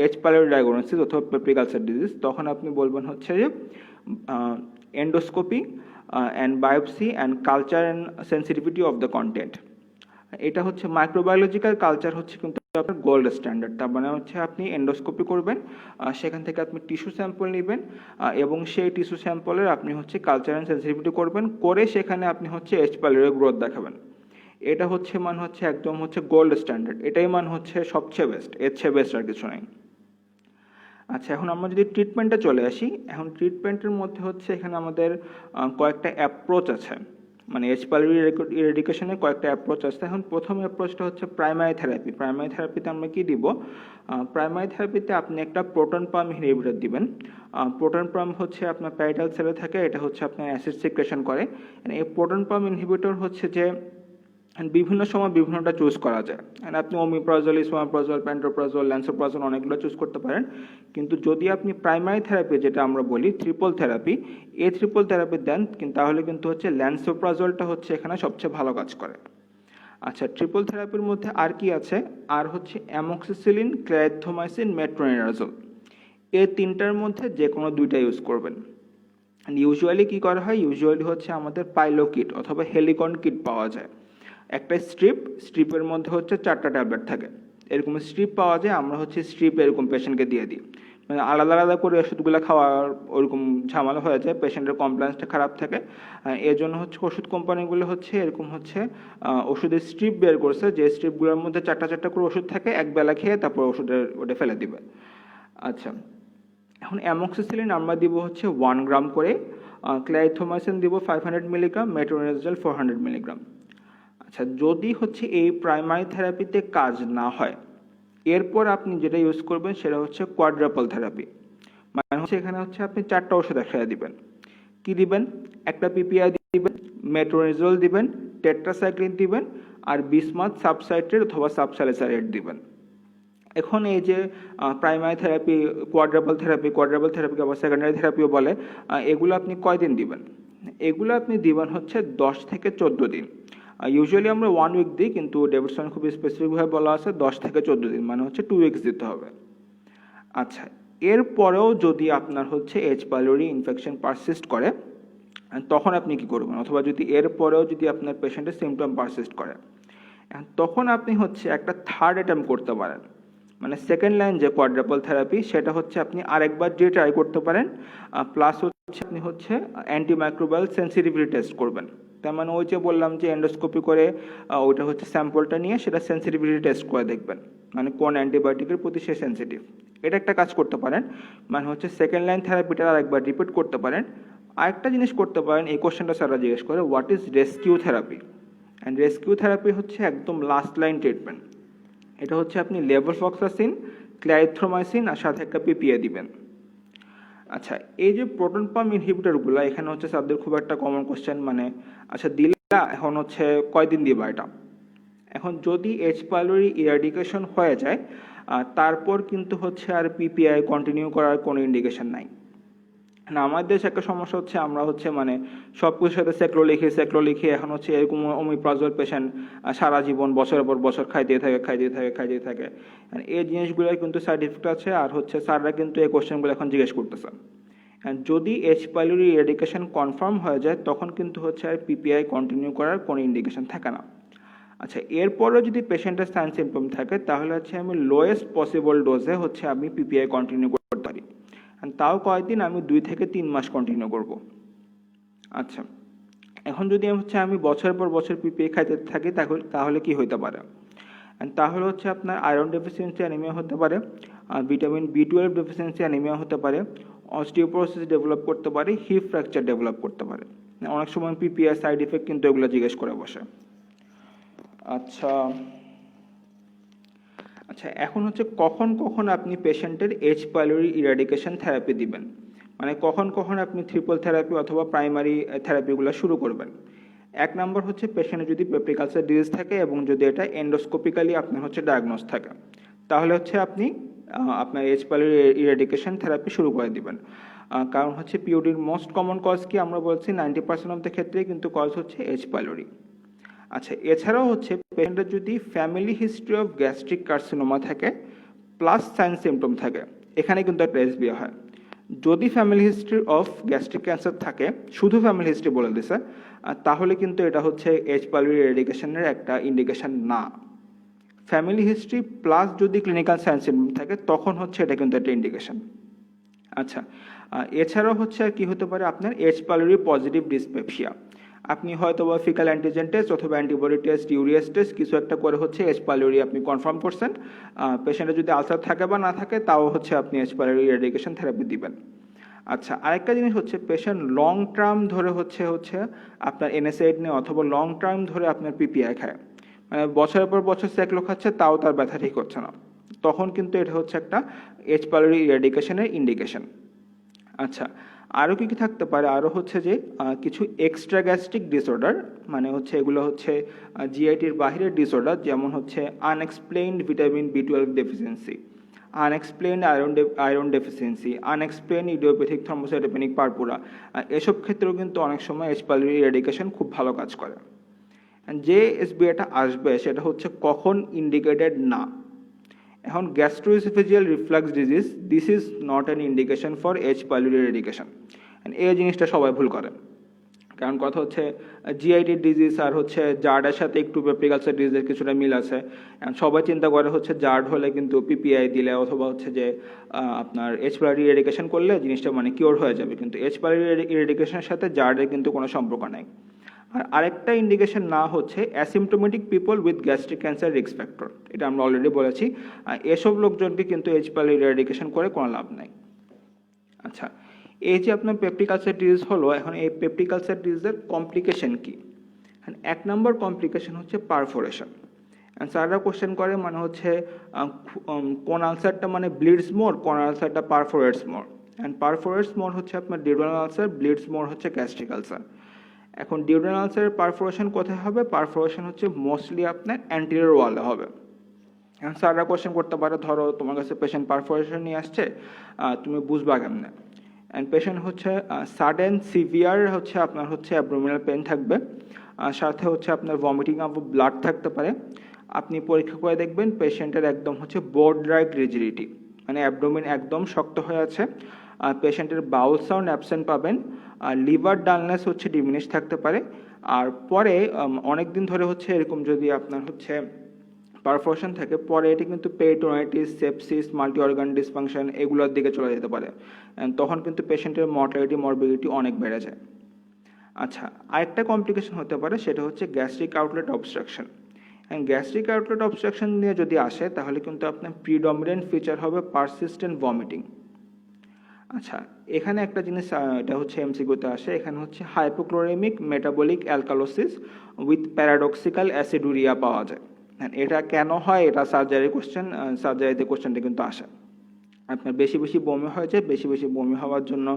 H pylori diagnosis অথবা পেপটিক আলসার ডিজিজ, তখন আপনি বলবেন হচ্ছে যে endoscopy and biopsy and culture and sensitivity of the content. এটা হচ্ছে মাইক্রোবায়োলজিক্যাল কালচার হচ্ছে কিন্তু আপনার গোল্ড স্ট্যান্ডার্ড। তার মানে হচ্ছে আপনি এন্ডোস্কোপি করবেন, সেখান থেকে আপনি টিস্যু স্যাম্পল নেবেন, এবং সেই টিস্যু স্যাম্পলের আপনি হচ্ছে কালচার অ্যান্ড সেন্সিটিভিটি করবেন, করে সেখানে আপনি হচ্ছে এইচ পাইলোরি গ্রোথ দেখাবেন। এটা হচ্ছে মানে হচ্ছে একদম হচ্ছে গোল্ড স্ট্যান্ডার্ড, এটাই মানে হচ্ছে সবচেয়ে বেস্ট, এর চেয়ে বেস্ট আর কিছু নাই। আচ্ছা, এখন আমরা যদি ট্রিটমেন্টে চলে আসি, এখন ট্রিটমেন্টের মধ্যে হচ্ছে এখানে আমাদের কয়েকটা অ্যাপ্রোচ আছে, মানে এইচ পাইলোরি ইরেডিকেশনের কয়েকটা অ্যাপ্রোচ আছে। এখন প্রথম অ্যাপ্রোচটা হচ্ছে প্রাইমারি থেরাপিতে আমরা কি দিব, প্রাইমারি থেরাপিতে আপনি একটা প্রোটন পাম্প ইনহিবিটর দিবেন। প্রোটন পাম্প হচ্ছে আপনার প্যারাইটাল সেলে থাকে, এটা হচ্ছে আপনার অ্যাসিড সিক্রেশন করে। এই প্রোটন পাম্প ইনহিবিটর হচ্ছে যে বিভিন্ন সময় বিভিন্নটা চুজ করা যায়, আপনি ওমিপ্রাজল, ইসোমেপ্রাজল, প্যান্টোপ্রাজল, ল্যান্সোপ্রাজল অনেকগুলো চুজ করতে পারেন। কিন্তু যদি আপনি প্রাইমারি থেরাপি যেটা আমরা বলি ট্রিপল থেরাপি দেন, তাহলে কিন্তু হচ্ছে ল্যান্সোপ্রাজলটা হচ্ছে এখানে সবচেয়ে ভালো কাজ করে। আচ্ছা, ট্রিপল থেরাপির মধ্যে আর কি আছে? আর হচ্ছে অ্যামোক্সিসিলিন, ক্লারিথ্রোমাইসিন, মেট্রোনিডাজোল। এই তিনটার মধ্যে যে কোনো দুইটা ইউজ করবেন। ইউজুয়ালি কি করা হয়? ইউজুয়ালি হচ্ছে আমাদের পাইলো কিট অথবা হেলিকন কিট পাওয়া যায়। একটা স্ট্রিপের মধ্যে হচ্ছে 4টা ট্যাবলেট থাকে। এরকম স্ট্রিপ পাওয়া যায়, আমরা হচ্ছে স্ট্রিপ এরকম পেশেন্টকে দিয়ে দিই। মানে আলাদা আলাদা করে ওষুধগুলো খাওয়ার ওরকম ঝামেলা হয়ে যায়, পেশেন্টের কমপ্লেন্সটা খারাপ থাকে। এর জন্য হচ্ছে ওষুধ কোম্পানিগুলো হচ্ছে এরকম হচ্ছে ওষুধের স্ট্রিপ বের করছে, যে স্ট্রিপগুলোর মধ্যে 4টা করে ওষুধ থাকে, এক বেলা খেয়ে তারপর ওটা ফেলে দিবে। আচ্ছা, এখন অ্যামোক্সিসিলিন আমরা দিব হচ্ছে 1 গ্রাম করে, ক্লারিথ্রোমাইসিন দিব 500 মিলিগ্রাম, মেট্রোনিডাজোল 400 মিলিগ্রাম। আচ্ছা, যদি হচ্ছে এই প্রাইমারি থেরাপিতে কাজ না হয়, এরপর আপনি যেটা ইউজ করবেন সেটা হচ্ছে কোয়াড্রাপল থেরাপি। মানে হচ্ছে এখানে হচ্ছে আপনি 4টা ওষুধ একসাথে দিবেন। কি দিবেন? একটা পিপিআই দিবেন, মেট্রোনিডাজোল দিবেন, টেট্রাসাইক্লিন দিবেন, আর বিসমাথ সাবসাইট্রেট অথবা সাবস্যালিসাইলেট দিবেন। এখন এই যে প্রাইমারি থেরাপি, কোয়াড্রাপল থেরাপিকে আবার সেকেন্ডারি থেরাপিও বলে, এগুলো আপনি কয়দিন দিবেন? এগুলো আপনি দিবেন হচ্ছে 10 থেকে 14 দিন। ইউজুয়ালি আমরা 1 উইক দিই, কিন্তু ডেভিডসন খুব স্পেসিফিকভাবে বলা আছে 10 থেকে 14 দিন, মানে হচ্ছে 2 উইকস দিতে হবে। আচ্ছা, এরপরেও যদি আপনার হচ্ছে এইচ পাইলোরি ইনফেকশন পারসিস্ট করে, তখন আপনি কি করবেন? অথবা যদি এরপরেও যদি আপনার পেশেন্টের সিমটম পারসিস্ট করে, তখন আপনি হচ্ছে একটা থার্ড অ্যাটেম্প করতে পারেন। মানে সেকেন্ড লাইন যে কোয়াড্রাপল থেরাপি, সেটা হচ্ছে আপনি আরেকবার যে ট্রাই করতে পারেন, প্লাস হচ্ছে আপনি হচ্ছে অ্যান্টিমাইক্রোবায়াল সেন্সিটিভিটি টেস্ট করবেন। তার মানে ওই যে বললাম যে এন্ডোস্কোপি করে ওইটা হচ্ছে স্যাম্পলটা নিয়ে সেটা সেন্সিটিভিটি টেস্ট করে দেখবেন, মানে কোন অ্যান্টিবায়োটিকের প্রতি সে সেন্সিটিভ। এটা একটা কাজ করতে পারেন, মানে হচ্ছে সেকেন্ড লাইন থেরাপিটা আরেকবার রিপিট করতে পারেন। আরেকটা জিনিস করতে পারেন, এই কোশ্চেনটা স্যাররা জিজ্ঞেস করে, what is rescue therapy? And rescue therapy হচ্ছে একদম লাস্ট লাইন ট্রিটমেন্ট। এটা হচ্ছে আপনি লেভোফ্লক্সাসিন, ক্লারিথ্রোমাইসিন আর সাথে একটা পিপিএ দিবেন। আচ্ছা, এই যে প্রোটন পাম্প ইনহিবিটরগুলো, এখানে হচ্ছে স্যারদের খুব একটা কমন কোশ্চেন, মানে আচ্ছা দিলা এখন হচ্ছে কয়দিন দিবা এটা? এখন যদি এইচ পাইলোরি ইরাডিকেশন হয়ে যায়, তারপর কিন্তু হচ্ছে আর পিপিআই কন্টিনিউ করার কোনো ইন্ডিকেশন নাই। না, আমাদের দেশে একটা সমস্যা হচ্ছে, আমরা হচ্ছে মানে সব কিছুর সাথে সেক্লো লিখি। এখন হচ্ছে এরকম ওমিপ্রাজল পেশেন্ট সারা জীবন বছরের পর বছর খাইতে থাকে। এই জিনিসগুলো কিন্তু সাইড ইফেক্ট আছে, আর হচ্ছে স্যাররা কিন্তু এই কোশ্চেনগুলো এখন জিজ্ঞেস করতেছে। যদি এইচ পাইলোরি ইরাডিকেশন কনফার্ম হয়ে যায়, তখন কিন্তু হচ্ছে আর পিপিআই কন্টিনিউ করার কোনো ইন্ডিকেশন থাকে না। আচ্ছা, এরপরেও যদি পেশেন্টের সাইন সিম্পটম থাকে, তাহলে হচ্ছে আমি লোয়েস্ট পসিবল ডোজে হচ্ছে আমি পিপিআই কন্টিনিউ করতে পারি। তাও কয়েকদিন, আমি 2 থেকে 3 মাস কন্টিনিউ করব। আচ্ছা, এখন যদি হচ্ছে আমি বছরের পর বছর পিপিআই খাইতে থাকি, তাহলে কি হইতে পারে? তাহলে হচ্ছে আপনার আয়রন ডেফিসিয়েন্সি অ্যানিমিয়া হতে পারে, ভিটামিন B12 ডেফিসিয়েন্সি অ্যানিমিয়া হতে পারে, অস্টিওপোরোসিস ডেভেলপ করতে পারে, হিপ ফ্র্যাকচার ডেভেলপ করতে পারে। অনেক সময় পিপিআই সাইড ইফেক্ট কিন্তু এগুলো জিজ্ঞেস করে বসে। আচ্ছা, এখন হচ্ছে কখন আপনি পেশেন্টের এইচ পাইলোরি ইরাডিকেশন থেরাপি দিবেন, মানে কখন আপনি ট্রিপল থেরাপি অথবা প্রাইমারি থেরাপিগুলো শুরু করবেন। 1 নম্বর হচ্ছে পেশেন্টের যদি পেপটিক আলসার ডিজিজ থাকে এবং যদি এটা এন্ডোস্কোপিক্যালি আপনার হচ্ছে ডায়াগনোস থাকে, তাহলে হচ্ছে আপনি আপনার এইচ পাইলোরি ইরাডিকেশন থেরাপি শুরু করে দিবেন। কারণ হচ্ছে পিওডির মোস্ট কমন কজ কি? আমরা বলছি 90% অফ দ্য ক্ষেত্রে কিন্তু কজ হচ্ছে এইচ পাইলোরি। আচ্ছা, এছাড়াও হচ্ছে পেশেন্টের যদি family history of gastric carcinoma থাকে প্লাস সাইন সিমটম থাকে, এখানে কিন্তু একটা এসবিআই হয়। যদি family history of gastric cancer থাকে, শুধু ফ্যামিলি হিস্ট্রি বলে দিছে, তাহলে কিন্তু এটা হচ্ছে এইচ পাইলোরি ইরাডিকেশনের একটা ইন্ডিকেশন না। ফ্যামিলি হিস্ট্রি প্লাস যদি ক্লিনিক্যাল সাইন সিমটম থাকে, তখন হচ্ছে এটা কিন্তু একটা ইন্ডিকেশন। আচ্ছা, এছাড়াও হচ্ছে আর কি হতে পারে, আপনার এইচ পাইলোরি পজিটিভ ডিসপেপসিয়া। আপনি হয়তো বা ফিকাল অ্যান্টিজেন টেস্ট অথবা অ্যান্টিবডি টেস্ট, ইউরিয়াস টেস্ট কিছু একটা করে হচ্ছে এইচ পাইলোরি আপনি কনফার্ম করছেন। পেশেন্টের যদি আলসার থাকে বা না থাকে, তাও হচ্ছে আপনি এইচ পাইলোরি ইরাডিকেশন থেরাপি দিবেন। আচ্ছা, আরেকটা জিনিস হচ্ছে, পেশেন্ট লং টার্ম ধরে হচ্ছে আপনার এনএসএইড নেয় অথবা লং টার্ম ধরে আপনার পিপিআই খায়, মানে বছরের পর বছর সেকলো খাচ্ছে, তাও তার ব্যথা ঠিক হচ্ছে না, তখন কিন্তু এটা হচ্ছে একটা এইচ পাইলোরি ইরাডিকেশনের ইন্ডিকেশন। আচ্ছা, আরও কি থাকতে পারে? আরও হচ্ছে যে কিছু এক্সট্রা গ্যাস্ট্রিক ডিসঅর্ডার, মানে হচ্ছে এগুলো হচ্ছে জিআইটির বাহিরের ডিসঅর্ডার, যেমন হচ্ছে unexplained vitamin B12 deficiency, unexplained iron deficiency, unexplained idiopathic thrombocytopenic purpura. এসব ক্ষেত্রেও কিন্তু অনেক সময় এইচ পাইলোরি ইরাডিকেশন খুব ভালো কাজ করে। অ্যান্ড যে এসবিআইটা আসবে সেটা হচ্ছে কখন ইন্ডিকেটেড না। এখন gastroesophageal reflux disease, this is not an indication for H pylori eradication. And এই জিনিসটা সবাই ভুল করে, কারণ কথা হচ্ছে জিআইটি ডিজিজ আর হচ্ছে জার্ডের সাথে একটু পেপটিক আলসার ডিজিজের কিছুটা মিল আছে। সবাই চিন্তা করে হচ্ছে জার্ড হলে কিন্তু পিপিআই দিলে অথবা হচ্ছে যে আপনার এইচ পাইলোরি এরিডিকেশন করলে জিনিসটা মানে কিওর হয়ে যাবে, কিন্তু এইচ পাইলোরি এরিডিকেশনের সাথে জার্ডের কিন্তু কোনো সম্পর্ক নাই। আর আরেকটা ইন্ডিকেশন না হচ্ছে asymptomatic people with gastric cancer risk factor, এটা আমরা অলরেডি বলেছি। এসব লোকজনকে কিন্তু এইচ পাইলোরি এরিডিকেশন করে কোনো লাভ নাই। আচ্ছা, এই যে আপনার পেপটিক আলসার ডিজিজ হলো, এখন এই পেপটিক আলসার ডিজিজের কমপ্লিকেশন কি? এক নম্বর কমপ্লিকেশন হচ্ছে পারফোরেশন। স্যাররা কোশ্চেন করে মানে হচ্ছে কোন আলসারটা মানে ব্লিডস মোর, কোন আলসারটা পারফোরেটস মোর। অ্যান্ড পারফোরেটস মোর হচ্ছে আপনার ডিউডেনাল আলসার, ব্লিডস মোর হচ্ছে গ্যাস্ট্রিক আলসার। এখন ডিউডেনাল আলসারের পারফোরেশন কোথায় হবে? পারফোরেশন হচ্ছে মোস্টলি আপনার অ্যান্টিরিয়র ওয়ালে হবে। এখন স্যাররা কোশ্চেন করতে পারে, ধরো তোমার কাছে পেশেন্ট পারফোরেশন নিয়ে আসছে, তুমি বুঝবা কেমনে? অ্যান্ড পেশেন্ট হচ্ছে সাডেন সিভিয়ার হচ্ছে আপনার হচ্ছে অ্যাবডোমিনাল পেন থাকবে, সাথে হচ্ছে আপনার ভমিটিং অফ ব্লাড থাকতে পারে। আপনি পরীক্ষা করে দেখবেন পেশেন্টের একদম হচ্ছে বোর্ড রাইট রিজিডিটি, মানে অ্যাবডোমিন একদম শক্ত হয়ে আছে। পেশেন্টের বাউল সাউন্ড অ্যাবসেন্ট পাবেন, আর লিভার ডালনেস হচ্ছে ডিমিনিশ থাকতে পারে। আর পরে অনেক দিন ধরে হচ্ছে এরকম যদি আপনার হচ্ছে পারফোরেশন থাকে, পরে এটি কিন্তু peritonitis, sepsis, multi organ dysfunction এগুলোর দিকে চলে যেতে পারে। তখন কিন্তু পেশেন্টের মর্টালিটি মরবিডিটি অনেক বেড়ে যায়। আচ্ছা, আরেকটা কমপ্লিকেশন হতে পারে, সেটা হচ্ছে gastric outlet obstruction. Gastric outlet obstruction নিয়ে যদি আসে তাহলে কিন্তু আপনার প্রিডমিনেন্ট ফিচার হবে পারসিস্টেন্ট ভমিটিং। আচ্ছা, এখানে একটা জিনিস এটা হচ্ছে এমসিকিউতে আসে, এখানে হচ্ছে হাইপোক্লোরেমিক মেটাবলিক অ্যালকালোসিস উইথ প্যারাডক্সিক্যাল অ্যাসিডুরিয়া পাওয়া যায়। এটা কেন হয়? এটা সার্জারি কোশ্চেন, সার্জারিতে কোশ্চেনটা কিন্তু আসে। আপনার বেশি বেশি বমি হয়ে যায়, বেশি বেশি বমি হওয়ার জন্য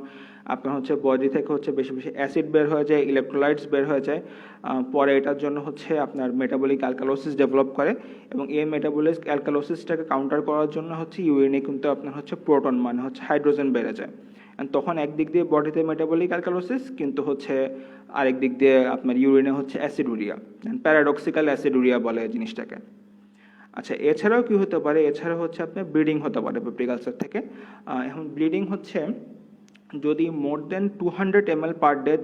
আপনার হচ্ছে বডি থেকে হচ্ছে বেশি বেশি অ্যাসিড বের হয়ে যায়, ইলেকট্রোলাইটস বের হয়ে যায়। পরে এটার জন্য হচ্ছে আপনার মেটাবলিক অ্যালকালোসিস ডেভেলপ করে, এবং এই মেটাবলিক অ্যালকালোসিসটাকে কাউন্টার করার জন্য হচ্ছে ইউরিনে কিন্তু আপনার হচ্ছে প্রোটন মানে হচ্ছে হাইড্রোজেন বেড়ে যায়। তখন একদিক দিয়ে বডিতে মেটাবলিক অ্যালকালোসিস, কিন্তু হচ্ছে আরেক দিক দিয়ে আপনার ইউরিনে হচ্ছে অ্যাসিডুরিয়া, প্যারাডক্সিক্যাল অ্যাসিডুরিয়া বলে জিনিসটাকে। আচ্ছা, এছাড়াও কি হতে পারে? এছাড়াও হচ্ছে আপনার ব্লিডিং হতে পারে পেপটিক আলসার থেকে। এখন ব্লিডিং হচ্ছে যদি মোর দেন 200 ml পার ডে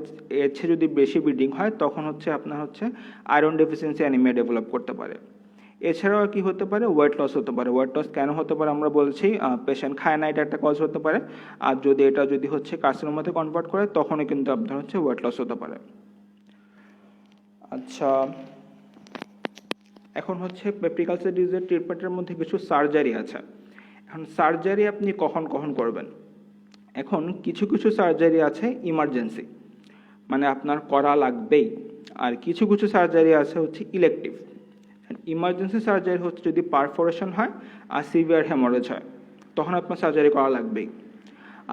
এর চেয়ে যদি বেশি ব্লিডিং হয়, তখন হচ্ছে আপনার হচ্ছে আয়রন ডেফিসিয়েন্সি অ্যানিমিয়া ডেভেলপ করতে পারে। এছাড়াও কি হতে পারে? ওয়েট লস হতে পারে। ওয়েট লস কেন হতে পারে আমরা বলছি, পেশেন্ট খায় না, এটা একটা কজ হতে পারে। আর যদি এটা যদি হচ্ছে কার্সিনোমাতে কনভার্ট করে, তখনই কিন্তু আপনার হচ্ছে ওয়েট লস হতে পারে। আচ্ছা, এখন হচ্ছে পেপটিক আলসার ডিজিজের ট্রিটমেন্টের মধ্যে কিছু সার্জারি আছে। এখন সার্জারি আপনি কখন কখন করবেন? এখন কিছু কিছু সার্জারি আছে ইমার্জেন্সি, মানে আপনার করা লাগবেই। আর কিছু কিছু সার্জারি আছে হচ্ছে ইলেকটিভ। ইমার্জেন্সি সার্জারি হচ্ছে যদি পারফোরেশন হয় আর সিভিয়ার হেমোরেজ হয়, তখন আপনার সার্জারি করা লাগবেই।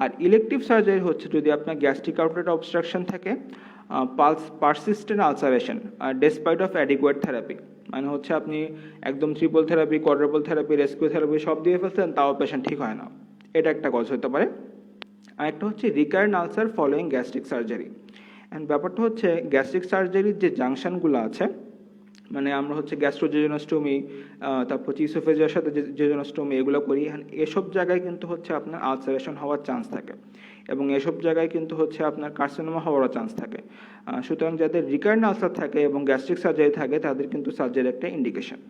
আর ইলেকটিভ সার্জারি হচ্ছে যদি আপনার গ্যাস্ট্রিক আউটলেট অবস্ট্রাকশন থাকে, persistent ulceration despite of adequate therapy, মানে হচ্ছে আপনি একদম triple therapy, quadruple therapy, rescue therapy সব দিয়ে ফেলছেন, তাও পেশেন্ট ঠিক হয় না, এটা একটা কজ হতে পারে। আরেকটা হচ্ছে recurrent ulcer following gastric surgery. And ব্যাপারটা হচ্ছে গ্যাস্ট্রিক সার্জারির যে জাংশনগুলো আছে, মানে আমরা হচ্ছে গ্যাস্ট্রোজেজনোস্টোমি, তারপর হচ্ছে ইসোফেজিয়ার সাথে জেজনোস্টোমি এগুলো করি। এসব জায়গায় কিন্তু হচ্ছে আপনার আলসারেশন হওয়ার চান্স থাকে, এবং এসব জায়গায় কিন্তু হচ্ছে আপনার কার্সিনোমা হওয়ারও চান্স থাকে। সুতরাং যাদের রিকারেন্ট আলসার থাকে এবং গ্যাস্ট্রিক সার্জারি থাকে, তাদের কিন্তু সার্জারি একটা ইন্ডিকেশন।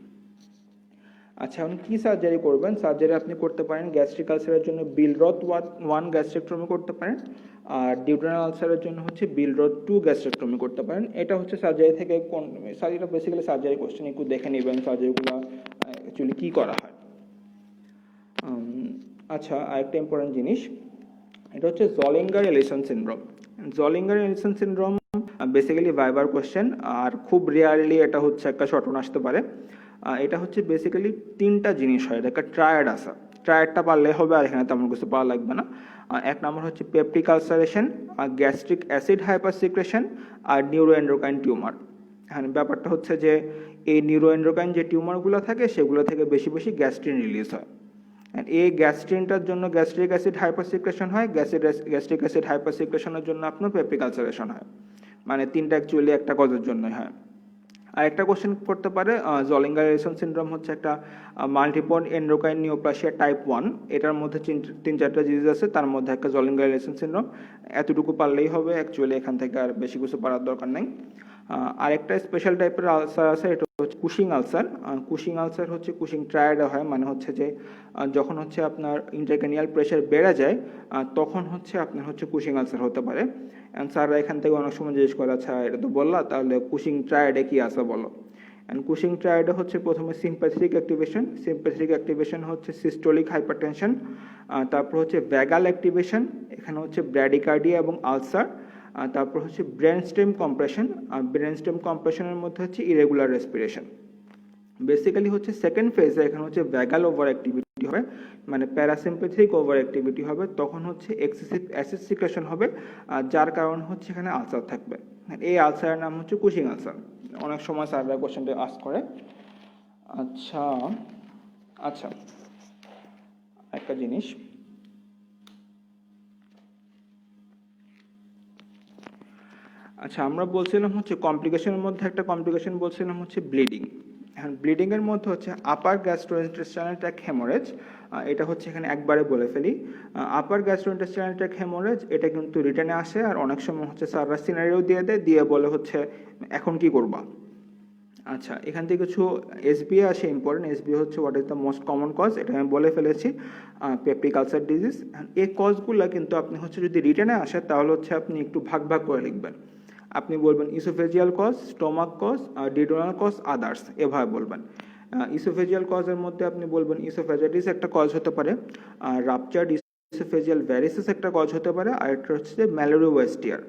আচ্ছা, এখন কী সার্জারি করবেন? সার্জারি আপনি করতে পারেন গ্যাস্ট্রিক আলসারের জন্য বিলরথ 1 গ্যাস্ট্রেক্টমি করতে পারেন, আর ডিউডেনাল আলসারের জন্য হচ্ছে বিলরথ 2 গ্যাস্ট্রেক্টমি করতে পারেন। এটা হচ্ছে সার্জারি থেকে কোন সার্জারিটা বেসিক্যালি সার্জারি কোশ্চেন, একটু দেখে নেবেন সার্জারিগুলো অ্যাকচুয়ালি কী করা হয়। আচ্ছা, আরেকটা ইম্পর্টেন্ট জিনিস, এটা হচ্ছে Zollinger Ellison syndrome. Zollinger Ellison syndrome basically ভাইবার কোশ্চেন, আর খুব রেয়ারলি এটা হচ্ছে একটা শর্টন আসতে পারে। এটা হচ্ছে বেসিক্যালি 3টা জিনিস হয়, এটা একটা ট্রায়াড আছে। ট্রায়াডটা পারলে হবে, আর এখানে তেমন কিছু পাওয়া লাগবে না। এক নম্বর হচ্ছে peptic ulceration, gastric acid hypersecretion, আর নিউরোএন্ডোক্রাইন টিউমার। হ্যাঁ, ব্যাপারটা হচ্ছে যে এই নিউরোএন্ডোক্রাইন যে টিউমারগুলো থাকে, সেগুলো থেকে বেশি বেশি গ্যাস্ট্রিন রিলিজ হয়। এই গ্যাস্ট্রিনটার জন্য গ্যাস্ট্রিক অ্যাসিড হাইপারসিক্রেশন হয়, গ্যাস্ট্রিক অ্যাসিড হাইপারসিক্রেশনের জন্য আপনার পেপটিক আলসারেশন হয়। মানে 3টা অ্যাকচুয়ালি একটা কজের জন্যই হয়। আর একটা কোশ্চেন করতে পারে জলিঙ্গার এলিসন সিনড্রোম হচ্ছে একটা মাল্টিপল এন্ডোক্রাইন নিওপ্লাসিয়া টাইপ 1, এটার মধ্যে 3-4টা ডিজিজ আছে, তার মধ্যে একটা জলিঙ্গার এলিসন সিনড্রোম। এতটুকু পারলেই হবে, অ্যাকচুয়ালি এখান থেকে আর বেশি কিছু পারার দরকার নেই। আরেকটা স্পেশাল টাইপের আলসার আছে, এটা হচ্ছে কুশিং আলসার। কুশিং আলসার হচ্ছে কুশিং ট্রায়াডে হয়, মানে হচ্ছে যে যখন হচ্ছে আপনার ইন্টারক্রেনিয়াল প্রেশার বেড়ে যায় তখন হচ্ছে আপনার হচ্ছে কুশিং আলসার হতে পারে। স্যাররা এখান থেকে অনেক সময় জিজ্ঞেস করে, আচ্ছা এটা তো বললা, তাহলে কুশিং ট্রায়াডে কি আছে বলো। কুশিং ট্রায়াডে হচ্ছে প্রথমে সিম্প্যাথেটিক অ্যাক্টিভেশন, সিম্প্যাথেটিক অ্যাক্টিভেশন হচ্ছে সিস্টোলিক হাইপারটেনশন, তারপর হচ্ছে ভ্যাগাল অ্যাক্টিভেশন, এখানে হচ্ছে ব্র্যাডিকার্ডিয়া এবং আলসার, তারপর হচ্ছে ব্রেন স্টেম কম্প্রেশন। আর ব্রেন স্টেম কম্প্রেশনের মধ্যে হচ্ছে ইরেগুলার রেসপিরেশন। বেসিক্যালি হচ্ছে সেকেন্ড ফেজে এখানে হচ্ছে ভ্যাগাল ওভার অ্যাক্টিভিটি হবে, মানে প্যারাসিম্প্যাথেটিক ওভার অ্যাক্টিভিটি হবে, তখন হচ্ছে এক্সেসিভ অ্যাসিড সিক্রেশন হবে, যার কারণে হচ্ছে এখানে আলসার থাকবে। এই আলসারের নাম হচ্ছে কুশিং আলসার। অনেক সময় স্যাররা কোশ্চেনটা আস্ক করে। আচ্ছা আচ্ছা একটা জিনিস, আচ্ছা আমরা বলছিলাম হচ্ছে কমপ্লিকেশনের মধ্যে একটা কমপ্লিকেশন বলছিলাম হচ্ছে ব্লিডিং। এখন ব্লিডিংয়ের মধ্যে হচ্ছে আপার গ্যাস্ট্রোইন্টেস্টাইনাল ট্র্যাক্ট হেমোরেজ, এটা হচ্ছে এখানে একবারে বলে ফেলি। আপার গ্যাস্ট্রোইন্টেস্টাইনাল ট্র্যাক্ট হেমোরেজ এটা কিন্তু রিটেনে আসে, আর অনেক সময় হচ্ছে স্যাররা সিনারিও দিয়ে দেয়, দিয়ে বলে হচ্ছে এখন কি করবা। আচ্ছা এখান থেকে কিছু এসবিএ আসে ইম্পর্টেন্ট। এসবিএ হচ্ছে what is the most common cause, এটা আমি বলে ফেলেছি, পেপটিক আলসার ডিজিজ। এই কজগুলো কিন্তু আপনি হচ্ছে যদি রিটেনে আসে তাহলে হচ্ছে আপনি একটু ভাগ ভাগ করে লিখবেন। আপনি বলবেন esophageal cause, stomach cause, duodenal cause, others, এভাবে বলবেন। ইসোফেজিয়াল কজের মধ্যে আপনি বলবেন ইসোফেজাইটিস একটা কজ হতে পারে, রাপচার্ড ইসোফেজিয়াল ভ্যারিসিস একটা কজ হতে পারে, আর একটা হচ্ছে যে ম্যালোরিওয়েস্টিয়ার।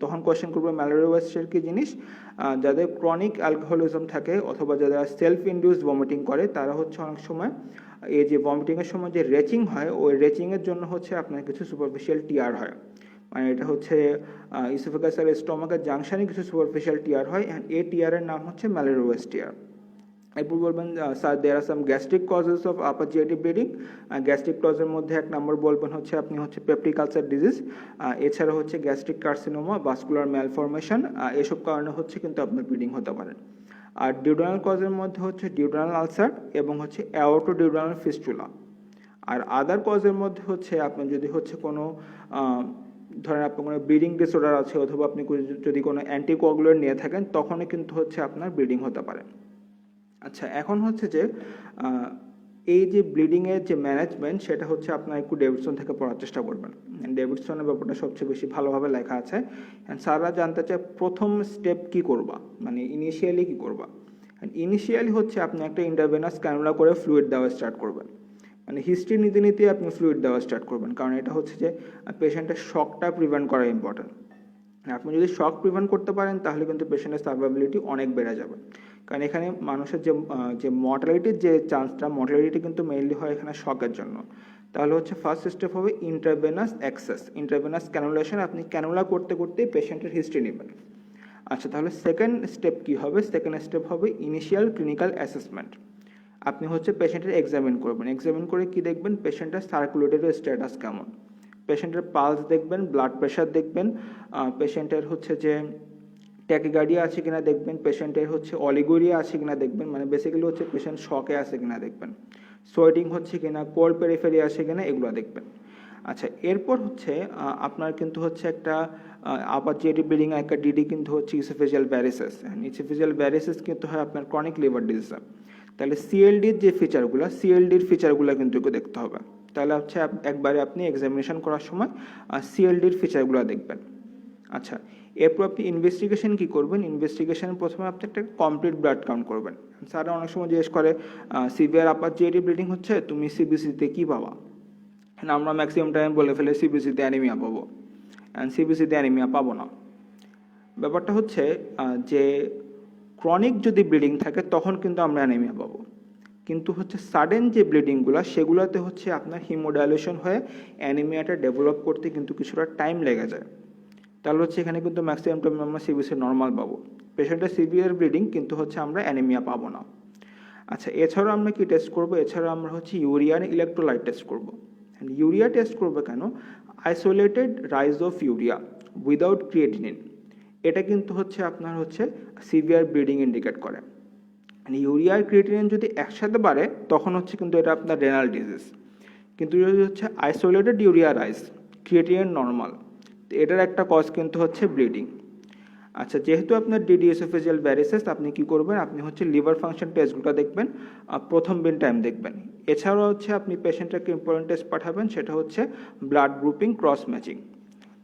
তখন কোয়েশ্চেন করবে ম্যালোরিওয়েস্টিয়ার কি জিনিস। যাদের ক্রনিক অ্যালকোহলিজম থাকে অথবা যারা সেলফ ইনডিউসড ভমিটিং করে তারা হচ্ছে অনেক সময় এই যে ভমিটিংয়ের সময় যে রেচিং হয়, ওই রেচিংয়ের জন্য হচ্ছে আপনার কিছু সুপারফিশিয়াল টিআর হয়, মানে এটা হচ্ছে ইসোফেগাস আর স্টমাকের জাংশনে কিছু সুপারফিশিয়াল টিআর হয়, এই টিআরের নাম হচ্ছে ম্যালোরিওয়েস্টিয়ার। এরপর বলবেন sir there are some gastric causes of upper GIT bleeding. Gastric কজের মধ্যে এক নম্বর বলবেন হচ্ছে আপনি হচ্ছে পেপটিক আলসার ডিজিজ, এছাড়া হচ্ছে গ্যাস্ট্রিক কার্সিনোমা, ভাস্কুলার ম্যালফরমেশন, এসব কারণে হচ্ছে কিন্তু আপনার ব্লিডিং হতে পারে। আর ডিউডানাল কজের মধ্যে হচ্ছে ডিউডানাল আলসার এবং হচ্ছে অ্যাওর্টো ডিউডানাল ফিস্টুলা। আর আদার কজের মধ্যে হচ্ছে আপনার যদি হচ্ছে কোনো ধরেন আপনার কোনো ব্লিডিং ডিসঅর্ডার আছে অথবা আপনি যদি কোনো অ্যান্টিকোয়াগুলেন্ট নিয়ে থাকেন তখনই কিন্তু হচ্ছে আপনার ব্লিডিং হতে পারে। আচ্ছা এখন হচ্ছে যে এই যে ব্লিডিংয়ের যে ম্যানেজমেন্ট সেটা হচ্ছে আপনার একটু ডেভিডসন থেকে পড়ার চেষ্টা করবেন। ডেভিডসনের ব্যাপারটা সবচেয়ে বেশি ভালোভাবে লেখা আছে। স্যাররা জানতে চায় প্রথম স্টেপ কি করবা, মানে ইনিশিয়ালি কি করবা। ইনিশিয়ালি হচ্ছে আপনি একটা ইন্টারভেনাস ক্যানুলা করে ফ্লুইড দেওয়া স্টার্ট করবেন, মানে হিস্ট্রি নিতে নিতে আপনি ফ্লুইড দেওয়া স্টার্ট করবেন, কারণ এটা হচ্ছে যে পেশেন্টের শকটা প্রিভেন্ট করা ইম্পর্টেন্ট। আপনি যদি শক প্রিভেন্ট করতে পারেন তাহলে কিন্তু পেশেন্টের সার্ভাইবিলিটি অনেক বেড়ে যাবে, কারণ এখানে মানুষের যে মর্টালিটির যে চান্সটা, মর্টালিটি কিন্তু মেইনলি হয় এখানে শকের জন্য। তাহলে হচ্ছে ফার্স্ট স্টেপ হবে ইন্ট্রাভেনাস অ্যাক্সেস, ইন্ট্রাভেনাস ক্যানুলেশন, আপনি ক্যানুলা করতে করতে পেশেন্টের হিস্ট্রি নেবেন। আচ্ছা তাহলে সেকেন্ড স্টেপ কি হবে, সেকেন্ড স্টেপ হবে ইনিশিয়াল ক্লিনিক্যাল অ্যাসেসমেন্ট। আপনি হচ্ছে পেশেন্টের এক্সামিন করবেন, এক্সামিন করে কি দেখবেন, পেশেন্টের সার্কুলেটরি স্ট্যাটাস কেমন, পেশেন্টের পালস দেখবেন, ব্লাড প্রেশার দেখবেন, পেশেন্টের হচ্ছে যে ট্যাকিকার্ডিয়া আছে কিনা দেখবেন, পেশেন্টের হচ্ছে অলিগোরিয়া আছে কিনা দেখবেন, মানে বেসিক্যালি হচ্ছে পেশেন্ট শকে আছে কিনা দেখবেন, সোয়েটিং হচ্ছে কিনা, কোল্ড পেরিফেরি আছে কিনা, এগুলো দেখবেন। আচ্ছা এরপর হচ্ছে আপনার কিন্তু হচ্ছে একটা আপার জিআইটি ব্লিডিং একটা ডিডি কিন্তু হচ্ছে ইসোফেজিয়াল ভ্যারিসিস। ইসোফেজিয়াল ভ্যারিসিস কিন্তু হয় আপনার ক্রনিক লিভার ডিজিজ। তাহলে সিএলডির যে ফিচারগুলো, সিএলডির ফিচারগুলো কিন্তু একটু দেখতে হবে। তাহলে হচ্ছে একবারে আপনি এক্সামিনেশন করার সময় সিএলডির ফিচারগুলো দেখবেন। আচ্ছা এরপর আপনি ইনভেস্টিগেশন কি করবেন, ইনভেস্টিগেশন প্রথমে আপনি একটা কমপ্লিট ব্লাড কাউন্ট করবেন। স্যাররা অনেক সময় জিজ্ঞেস করে সিভিয়ার আপার জিআইটি ব্লিডিং হচ্ছে তুমি সিবিসিতে কি পাবা, আমরা ম্যাক্সিমাম টাইম বলে ফেলে সিবিসিতে অ্যানিমিয়া পাবো, সিবিসিতে অ্যানিমিয়া পাবো না। ব্যাপারটা হচ্ছে যে ক্রনিক যদি ব্লিডিং থাকে তখন কিন্তু আমরা অ্যানিমিয়া পাবো, কিন্তু হচ্ছে সাডেন যে ব্লিডিংগুলো সেগুলোতে হচ্ছে আপনার হিমোডাইলেশন হয়ে অ্যানিমিয়াটা ডেভেলপ করতে কিন্তু কিছুটা টাইম লেগে যায়। তাহলে হচ্ছে এখানে কিন্তু ম্যাক্সিমাম টাইম আমরা সিবিসি নর্মাল পাবো, পেশেন্টের সিভিয়ার ব্লিডিং কিন্তু হচ্ছে আমরা অ্যানিমিয়া পাবো না। আচ্ছা এছাড়াও আমরা কি টেস্ট করবো, এছাড়াও আমরা হচ্ছে ইউরিয়ার ইলেকট্রোলাইট টেস্ট করবো। ইউরিয়া টেস্ট করবো কেন, isolated rise of urea without creatinine, এটা কিন্তু হচ্ছে আপনার হচ্ছে সিভিয়ার ব্লিডিং ইন্ডিকেট করে। মানে ইউরিয়া আর ক্রিয়েটিনিন যদি একসাথে বাড়ে তখন হচ্ছে কিন্তু এটা আপনার রেনাল ডিজিজ। কিন্তু যদি হচ্ছে isolated urea rice, creatinine normal, তো এটার একটা কজ কিন্তু হচ্ছে ব্লিডিং। আচ্ছা, যেহেতু আপনার ডিডি এসোফেজিয়াল ভ্যারিসেস, আপনি কি করবেন, আপনি হচ্ছে লিভার ফাংশন টেস্টগুলো দেখবেন, প্রথম দিন টাইম দেখবেন। এছাড়াও হচ্ছে আপনি পেশেন্টটাকে ইম্পর্টেন্ট টেস্ট পাঠাবেন, সেটা হচ্ছে ব্লাড গ্রুপিং ক্রস ম্যাচিং,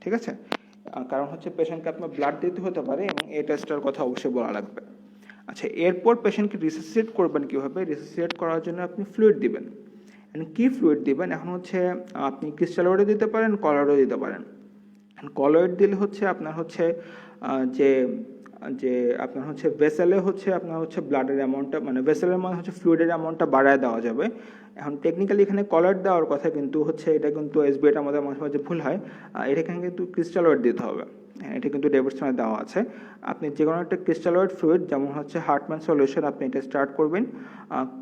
ঠিক আছে? কারণ হচ্ছে পেশেন্টকে আপনার ব্লাড দিতে হতে পারে এবং এই টেস্টটার কথা অবশ্যই বলা লাগবে। আচ্ছা, এরপর পেশেন্টকে রিসাসিটেট করবেন কীভাবে? রিসাসিটেট করার জন্য আপনি ফ্লুইড দিবেন। কি ফ্লুইড দিবেন? এখন হচ্ছে আপনি ক্রিস্টালয়েডও দিতে পারেন, কলয়েডও দিতে পারেন। কলয়েড দিলে হচ্ছে আপনার হচ্ছে যে যে আপনার হচ্ছে ভেসেলে হচ্ছে আপনার হচ্ছে ব্লাডের অ্যামাউন্টটা, মানে ভেসেলের মানে হচ্ছে ফ্লুইডের অ্যামাউন্টটা বাড়ায় দেওয়া যাবে। এখন টেকনিক্যালি এখানে কলয়েড দেওয়ার কথা, কিন্তু হচ্ছে এটা কিন্তু এসবিএটা আমাদের মাঝে মাঝে ভুল হয়। এখানে কিন্তু ক্রিস্টালয়েড দিতে হবে। এটা কিন্তু ডেভিডসনে দেওয়া আছে। আপনি যে কোনো একটা ক্রিস্টালয়েড ফ্লুইড, যেমন হচ্ছে হার্টম্যান সলিউশন, আপনি এটা স্টার্ট করবেন,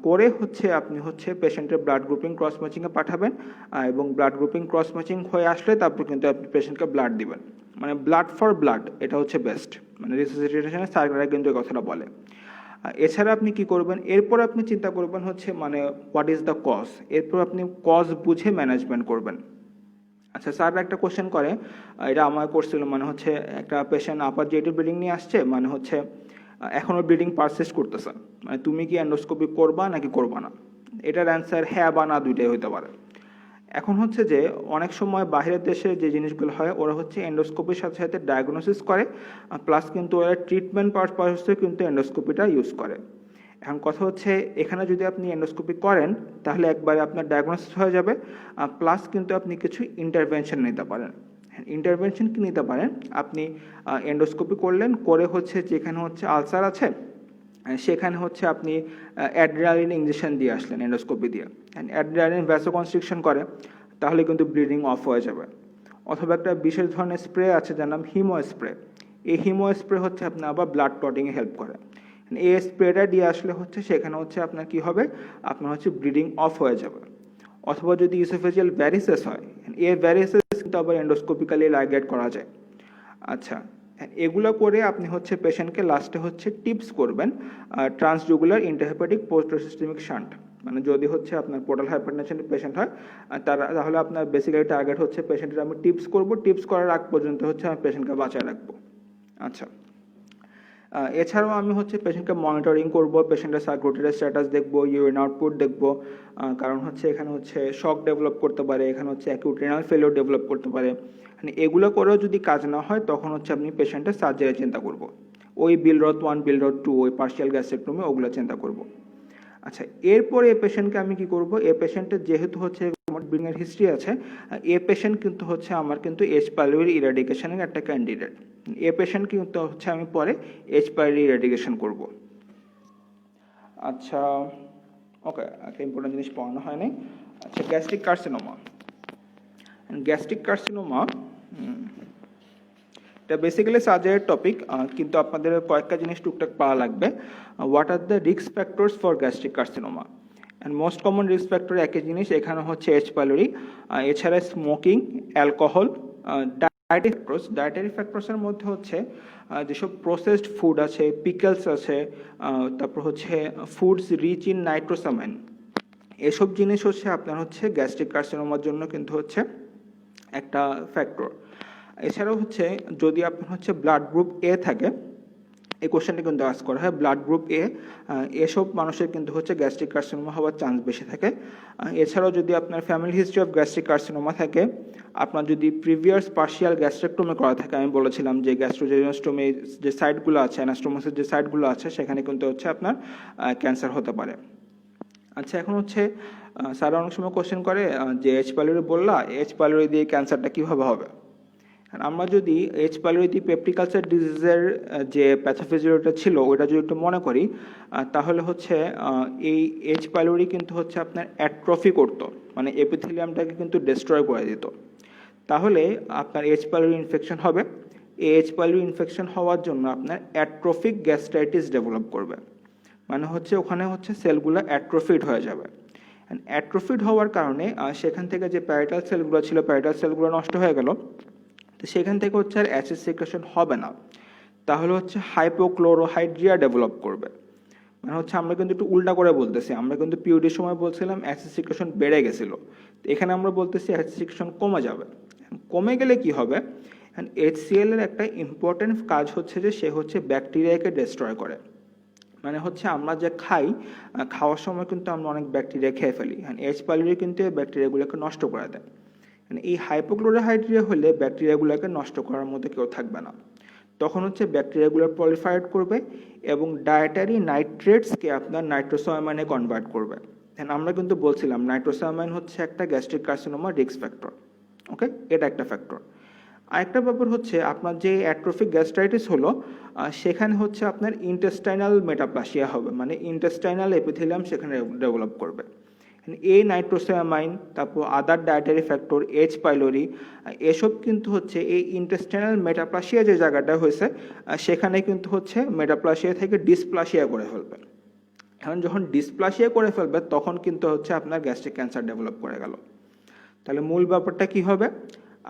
করে হচ্ছে আপনি হচ্ছে পেশেন্টের ব্লাড গ্রুপিং ক্রস ম্যাচিংয়ে পাঠাবেন, এবং ব্লাড গ্রুপিং ক্রস ম্যাচিং হয়ে আসলে তারপর কিন্তু আপনি পেশেন্টকে ব্লাড দিবেন। মানে ব্লাড ফর ব্লাড, এটা হচ্ছে বেস্ট। মানে রিসাসিটেশনের সার্জারিরা কিন্তু এই কথাটা বলে। এছাড়া আপনি কি করবেন, এরপর আপনি চিন্তা করবেন হচ্ছে মানে হোয়াট ইজ দ্য কজ, এরপর আপনি কজ বুঝে ম্যানেজমেন্ট করবেন। আচ্ছা, স্যার একটা কোশ্চেন করে, এটা আমার করছিল, মানে হচ্ছে একটা পেশেন্ট আপার জিআইটি ব্লিডিং নিয়ে আসছে, মানে হচ্ছে এখনও ব্লিডিং পারসিস্ট করতেছে, মানে তুমি কি এন্ডোস্কোপি করবা নাকি করবা না? এটার অ্যান্সার হ্যাঁ বা না দুইটাই হতে পারে। এখন হচ্ছে যে অনেক সময় বাইরের দেশে যে জিনিসগুলো হয়, ওরা হচ্ছে এন্ডোস্কোপির সাথে সাথে ডায়াগনোসিস করে, প্লাস কিন্তু ওরা ট্রিটমেন্ট পারপাসে কিন্তু এন্ডোস্কোপিটা ইউজ করে। এখন কথা হচ্ছে এখানে যদি আপনি এন্ডোস্কোপি করেন তাহলে একবারে আপনার ডায়াগনোসিস হয়ে যাবে, প্লাস কিন্তু আপনি কিছু ইন্টারভেনশন নিতে পারেন। ইন্টারভেনশন কি নিতে পারেন? আপনি এন্ডোস্কোপি করলেন, করে হচ্ছে যেখানে হচ্ছে আলসার আছে সেখানে হচ্ছে আপনি অ্যাড্রিনালিন ইঞ্জেকশন দিয়ে আসলেন এন্ডোস্কোপি দিয়ে, অ্যাড্রিনালিন ভ্যাসোকনস্ট্রিকশন করে, তাহলে কিন্তু ব্লিডিং অফ হয়ে যাবে। অথবা একটা বিশেষ ধরনের স্প্রে আছে যার নাম হিমো স্প্রে। এই হিমো স্প্রে হচ্ছে আপনার আবার ব্লাড ক্লটিংয়ে হেল্প করে। এই স্প্রেটা দিয়ে আসলে হচ্ছে সেখানে হচ্ছে আপনার কি হবে, আপনার হচ্ছে ব্লিডিং অফ হয়ে যাবে। অথবা যদি ইসোফেজিয়াল ভ্যারিসেস হয়, এই ভ্যারিসেস কিন্তু আবার এন্ডোস্কোপিক্যালি লাইগেট করা যায়। আচ্ছা, এগুলো করে আপনি হচ্ছে পেশেন্টকে লাস্টে হচ্ছে টিপস করবেন ট্রান্সজুগুলার ইন্টারহেপাটিক পোস্টোসিস্টেমিক শান্ট। মানে যদি হচ্ছে আপনার পোর্টাল হাইপারটেনশনের পেশেন্ট হয় তাহলে আপনার বেসিক্যালি টার্গেট হচ্ছে পেশেন্টের আমি টিপস করব, টিপস করার আগ পর্যন্ত হচ্ছে আমি পেশেন্টকে বাঁচায় রাখবো। আচ্ছা, এছাড়াও আমি হচ্ছে পেশেন্টকে মনিটরিং করব, পেশেন্টের সার্কুলেটরি স্ট্যাটাস দেখব, ইউরিন আউটপুট দেখব, কারণ হচ্ছে এখানে হচ্ছে শক ডেভেলপ করতে পারে, এখানে হচ্ছে অ্যাকিউট রেনাল ফেলিওর ডেভেলপ করতে পারে। মানে এগুলো করেও যদি কাজ না হয় তখন হচ্ছে আপনি পেশেন্টের সার্জারি চিন্তা করব, ওই বিলরথ 1 বিলরথ 2 ওই পার্শিয়াল গ্যাস্ট্রেক্টমি ওগুলো চিন্তা করব। আচ্ছা, এরপরে এই পেশেন্টকে আমি কি করব, এই পেশেন্টের যেহেতু হচ্ছে ব্লিডিংয়ের হিস্ট্রি আছে, এ পেশেন্ট কিন্তু হচ্ছে আমার কিন্তু এইচ পাইলোরি ইরাডিকেশনের একটা ক্যান্ডিডেট। এ পেশেন্ট কিন্তু হচ্ছে আমি পরে এইচ পাইলোরি ইরাডিকেশন করব। আচ্ছা, ওকে, একটা ইম্পর্টেন্ট জিনিস পড়ানো হয় নাই। আচ্ছা, গ্যাস্ট্রিক কার্সিনোমা। গ্যাস্ট্রিক কার্সিনোমা এটা বেসিক্যালি সার্জারির টপিক, কিন্তু আপনাদের কয়েকটা জিনিস টুকটাক পাওয়া লাগবে। What are the risk factors for gastric carcinoma? And most common risk factor একই জিনিস, এখানে হচ্ছে এইচ পাইলোরি, এছাড়া স্মোকিং, অ্যালকোহল, ডায়েটারি ফ্যাক্টরসের মধ্যে হচ্ছে যেসব প্রসেসড ফুড আছে, পিকলস আছে, তারপর হচ্ছে ফুডস রিচ ইন নাইট্রোসামাইন, এসব জিনিস হচ্ছে আপনার হচ্ছে গ্যাস্ট্রিক কার্সিনোমার জন্য কিন্তু হচ্ছে একটা ফ্যাক্টর। এছাড়াও হচ্ছে যদি আপনার হচ্ছে ব্লাড গ্রুপ এ থাকে, এই কোশ্চেনটা কিন্তু আস্ক করা হয়, ব্লাড গ্রুপ এ, এসব মানুষের কিন্তু হচ্ছে গ্যাস্ট্রিক কার্সিনোমা হওয়ার চান্স বেশি থাকে। এছাড়াও যদি আপনার family history of gastric carcinoma থাকে, আপনার যদি প্রিভিয়াস পার্শিয়াল গ্যাস্ট্রেক্টমি করা থাকে, আমি বলেছিলাম যে গ্যাস্ট্রোজেনোস্টোমি যে সাইটগুলো আছে, অ্যানাস্টোমাসের যে সাইটগুলো আছে, সেখানে কিন্তু হচ্ছে আপনার ক্যান্সার হতে পারে। আচ্ছা, এখন হচ্ছে স্যার অনেক সময় কোশ্চেন করে যে এইচ পাইলোরি বললা, এইচ পাইলোরি দিয়ে ক্যান্সারটা কীভাবে হবে? আমরা যদি এইচ পাইলোরি পেপটিক আলসার ডিজিজের যে প্যাথোফিজিওলজিটা ছিল ওইটা যদি একটু মনে করি, তাহলে হচ্ছে এই এইচ পাইলোরি কিন্তু হচ্ছে আপনার অ্যাট্রফি করতো, মানে এপিথেলিয়ামটাকে কিন্তু ডিস্ট্রয় করে দিত। তাহলে আপনার এইচ পাইলোরি ইনফেকশন হবে, এই এইচ পাইলোরি ইনফেকশন হওয়ার জন্য আপনার অ্যাট্রফিক গ্যাস্ট্রাইটিস ডেভেলপ করবে, মানে হচ্ছে ওখানে হচ্ছে সেলগুলো অ্যাট্রোফিড হয়ে যাবে। অ্যাট্রোফিড হওয়ার কারণে সেখান থেকে যে প্যারাইটাল সেলগুলো ছিল, প্যারাইটাল সেলগুলো নষ্ট হয়ে গেল, তো সেখান থেকে হচ্ছে আর অ্যাসিড সিক্রেশন হবে না। তাহলে হচ্ছে হাইপোক্লোরোহাইড্রিয়া ডেভেলপ করবে। মানে হচ্ছে আমরা কিন্তু একটু উল্টা করে বলতেছি, আমরা কিন্তু পিউডির সময় বলছিলাম অ্যাসিড সিক্রেশন বেড়ে গেছিল, এখানে আমরা বলতেছি অ্যাসিড সিক্রেশন কমে যাবে। কমে গেলে কি হবে, HCl এর একটা ইম্পর্টেন্ট কাজ হচ্ছে যে সে হচ্ছে ব্যাকটেরিয়াকে ডিস্ট্রয় করে। মানে হচ্ছে আমরা যে খাই, খাওয়ার সময় কিন্তু আমরা অনেক ব্যাকটেরিয়া খেয়ে ফেলি, H. pylori কিন্তু এই ব্যাকটেরিয়াগুলোকে নষ্ট করে দেয়। এই হাইপোক্লোরোহাইড্রিয়া হলে ব্যাকটেরিয়াগুলোকে নষ্ট করার মতো কেউ থাকবে না, তখন হচ্ছে ব্যাকটেরিয়াগুলো প্রলিফারেট করবে এবং ডায়েটারি নাইট্রেটসকে আপনার নাইট্রোসামাইনে কনভার্ট করবে। আমরা কিন্তু বলছিলাম নাইট্রোসামাইন হচ্ছে একটা গ্যাস্ট্রিক কার্সিনোমা রিস্ক ফ্যাক্টর। ওকে, এটা একটা ফ্যাক্টর। আরেকটা ব্যাপার হচ্ছে আপনার যে অ্যাট্রোফিক গ্যাস্ট্রাইটিস হলো, সেখানে হচ্ছে আপনার ইন্টেস্টাইনাল মেটাপ্লাসিয়া হবে, মানে ইন্টেস্টাইনাল এপিথেলিয়াম সেখানে ডেভেলপ করবে। এই নাইট্রোসামাইন, তারপর আদার ডায়েটারি ফ্যাক্টর, H. pylori, এসব কিন্তু হচ্ছে এই ইন্টেস্টাইনাল মেটাপ্লাসিয়া যে জায়গাটা হয়েছে, সেখানে কিন্তু হচ্ছে মেটাপ্লাসিয়া থেকে ডিসপ্লাসিয়া করে ফেলবে। এখন যখন ডিসপ্লাসিয়া করে ফেলবে তখন কিন্তু হচ্ছে আপনার গ্যাস্ট্রিক ক্যান্সার ডেভেলপ করে গেল। তাহলে মূল ব্যাপারটা কি হবে,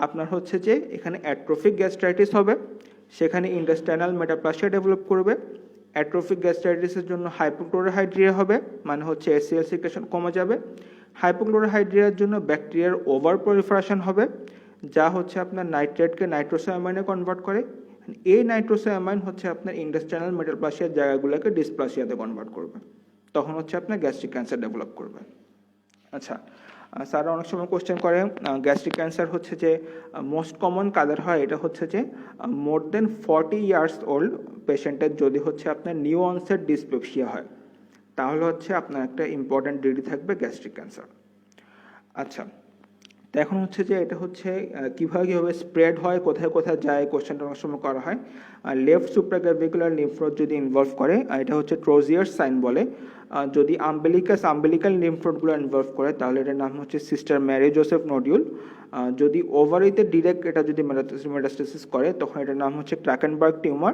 আপনার হচ্ছে যে এখানে অ্যাট্রোফিক গ্যাস্ট্রাইটিস হবে, সেখানে ইন্টেস্টাইনাল মেটাপ্লাসিয়া ডেভেলপ করবে। অ্যাট্রোফিক গ্যাস্ট্রাইটিসের জন্য হাইপোক্লোরোহাইড্রিয়া হবে, মানে হচ্ছে HCl সিক্রেশন কমে যাবে। হাইপোক্লোরোহাইড্রিয়ার জন্য ব্যাকটেরিয়ার ওভার প্রলিফারেশন হবে, যা হচ্ছে আপনার নাইট্রেটকে নাইট্রোসামাইনে কনভার্ট করে। এই নাইট্রোসামাইন হচ্ছে আপনার ইন্টেস্টাইনাল মেটাপ্লাসিয়ার জায়গাগুলোকে ডিসপ্লাসিয়াতে কনভার্ট করবে, তখন হচ্ছে আপনার গ্যাস্ট্রিক ক্যান্সার ডেভেলপ করবে। আচ্ছা, স্যার অনেক সময় কোশ্চেন করে গ্যাস্ট্রিক ক্যান্সার হচ্ছে যে মোস্ট কমন কাদের হয়, এটা হচ্ছে যে মোর দেন 40 ইয়ার্স ওল্ড পেশেন্টের যদি হচ্ছে আপনার নিউ অনসেট ডিসপেপসিয়া হয়, তাহলে হচ্ছে আপনার একটা ইম্পর্ট্যান্ট ডিগ্রি থাকবে গ্যাস্ট্রিক ক্যান্সার। আচ্ছা, তো এখন হচ্ছে যে এটা হচ্ছে কীভাবে স্প্রেড হয়, কোথায় কোথায় যায়, কোশ্চেনটা অনেক সময় করা হয়। লেফট সুপ্রাক্লাভিকুলার লিম্ফ নোড যদি ইনভলভ করে, এটা হচ্ছে ট্রোজিয়ার সাইন বলে। যদি আম্বিলিকাল লিম্ফ নোডগুলো ইনভলভ করে তাহলে এটার নাম হচ্ছে সিস্টার ম্যারি জোসেফ নোডিউল। যদি ওভারিতে ডিরেক্ট এটা যদি মেটাস্টেসিস করে তখন এটার নাম হচ্ছে ক্রাকেনবার্গ টিউমার।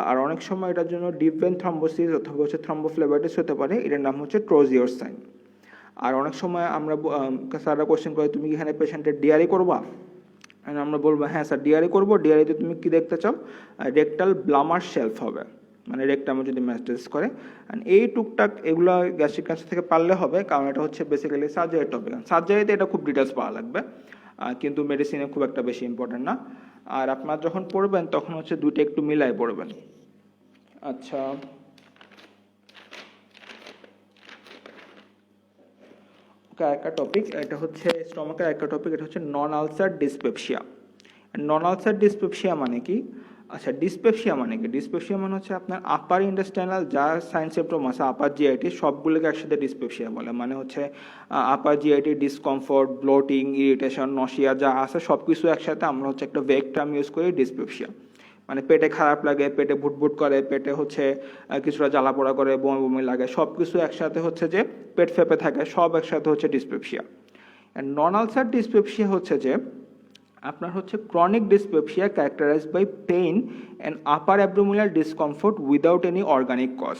আর অনেক সময় এটার জন্য ডিপ ভেন থ্রম্বোসিস অথবা হচ্ছে থ্রম্বোফ্লেবাইটিস হতে পারে, এটার নাম হচ্ছে ট্রোজিয়ার সাইন। আর অনেক সময় আমরা স্যাররা কোশ্চেন করে তুমি কি এখানে পেশেন্টের ডিআরই করবা, আমরা বলবো হ্যাঁ স্যার ডিআরই করবো। ডিআরিতে তুমি কি দেখতে চাও, রেকটাল ব্লামার শেলফ হবে, মানে রেকটামে যদি মেটাস্টেসিস করে। এই টুকটাক এগুলো গ্যাস্ট্রিক ক্যান্সার থেকে পারলে হবে, কারণ এটা হচ্ছে বেসিক্যালি সার্জারি টপিক। সার্জারিতে এটা খুব ডিটেলস পাওয়া লাগবে, কিন্তু মেডিসিনে খুব একটা বেশি ইম্পর্টেন্ট না। আর আপনার যখন পড়বেন তখন হচ্ছে দুইটা একটু মিলাই পড়বেন। আচ্ছা, একটা টপিক, এটা হচ্ছে স্টমাকের একটা টপিক, এটা হচ্ছে নন আলসার ডিসপেপসিয়া। নন আলসার ডিসপেপসিয়া মানে কি? আচ্ছা, ডিসপেপসিয়া মানে কি? ডিসপেপসিয়া মানে হচ্ছে আপনার আপার ইন্টেস্টাইনাল যা সাইন সিম্পটম আছে, আপার জিআইটি সবগুলোকে একসাথে ডিসপেপসিয়া বলে। মানে হচ্ছে upper GIT discomfort, bloating, irritation, nausea যা আছে সব কিছু একসাথে আমরা হচ্ছে একটা ভেগ টার্ম ইউজ করি ডিসপেপসিয়া। মানে পেটে খারাপ লাগে, পেটে ভুটভুট করে, পেটে হচ্ছে কিছুটা জ্বালা পোড়া করে, বমি বমি লাগে, সব কিছু একসাথে হচ্ছে যে পেট ফেপে থাকে, সব একসাথে হচ্ছে ডিসপেপসিয়া। নন আলসার ডিসপেপসিয়া হচ্ছে যে আপনার হচ্ছে chronic dyspepsia characterized by pain and upper abdominal discomfort without any organic cause.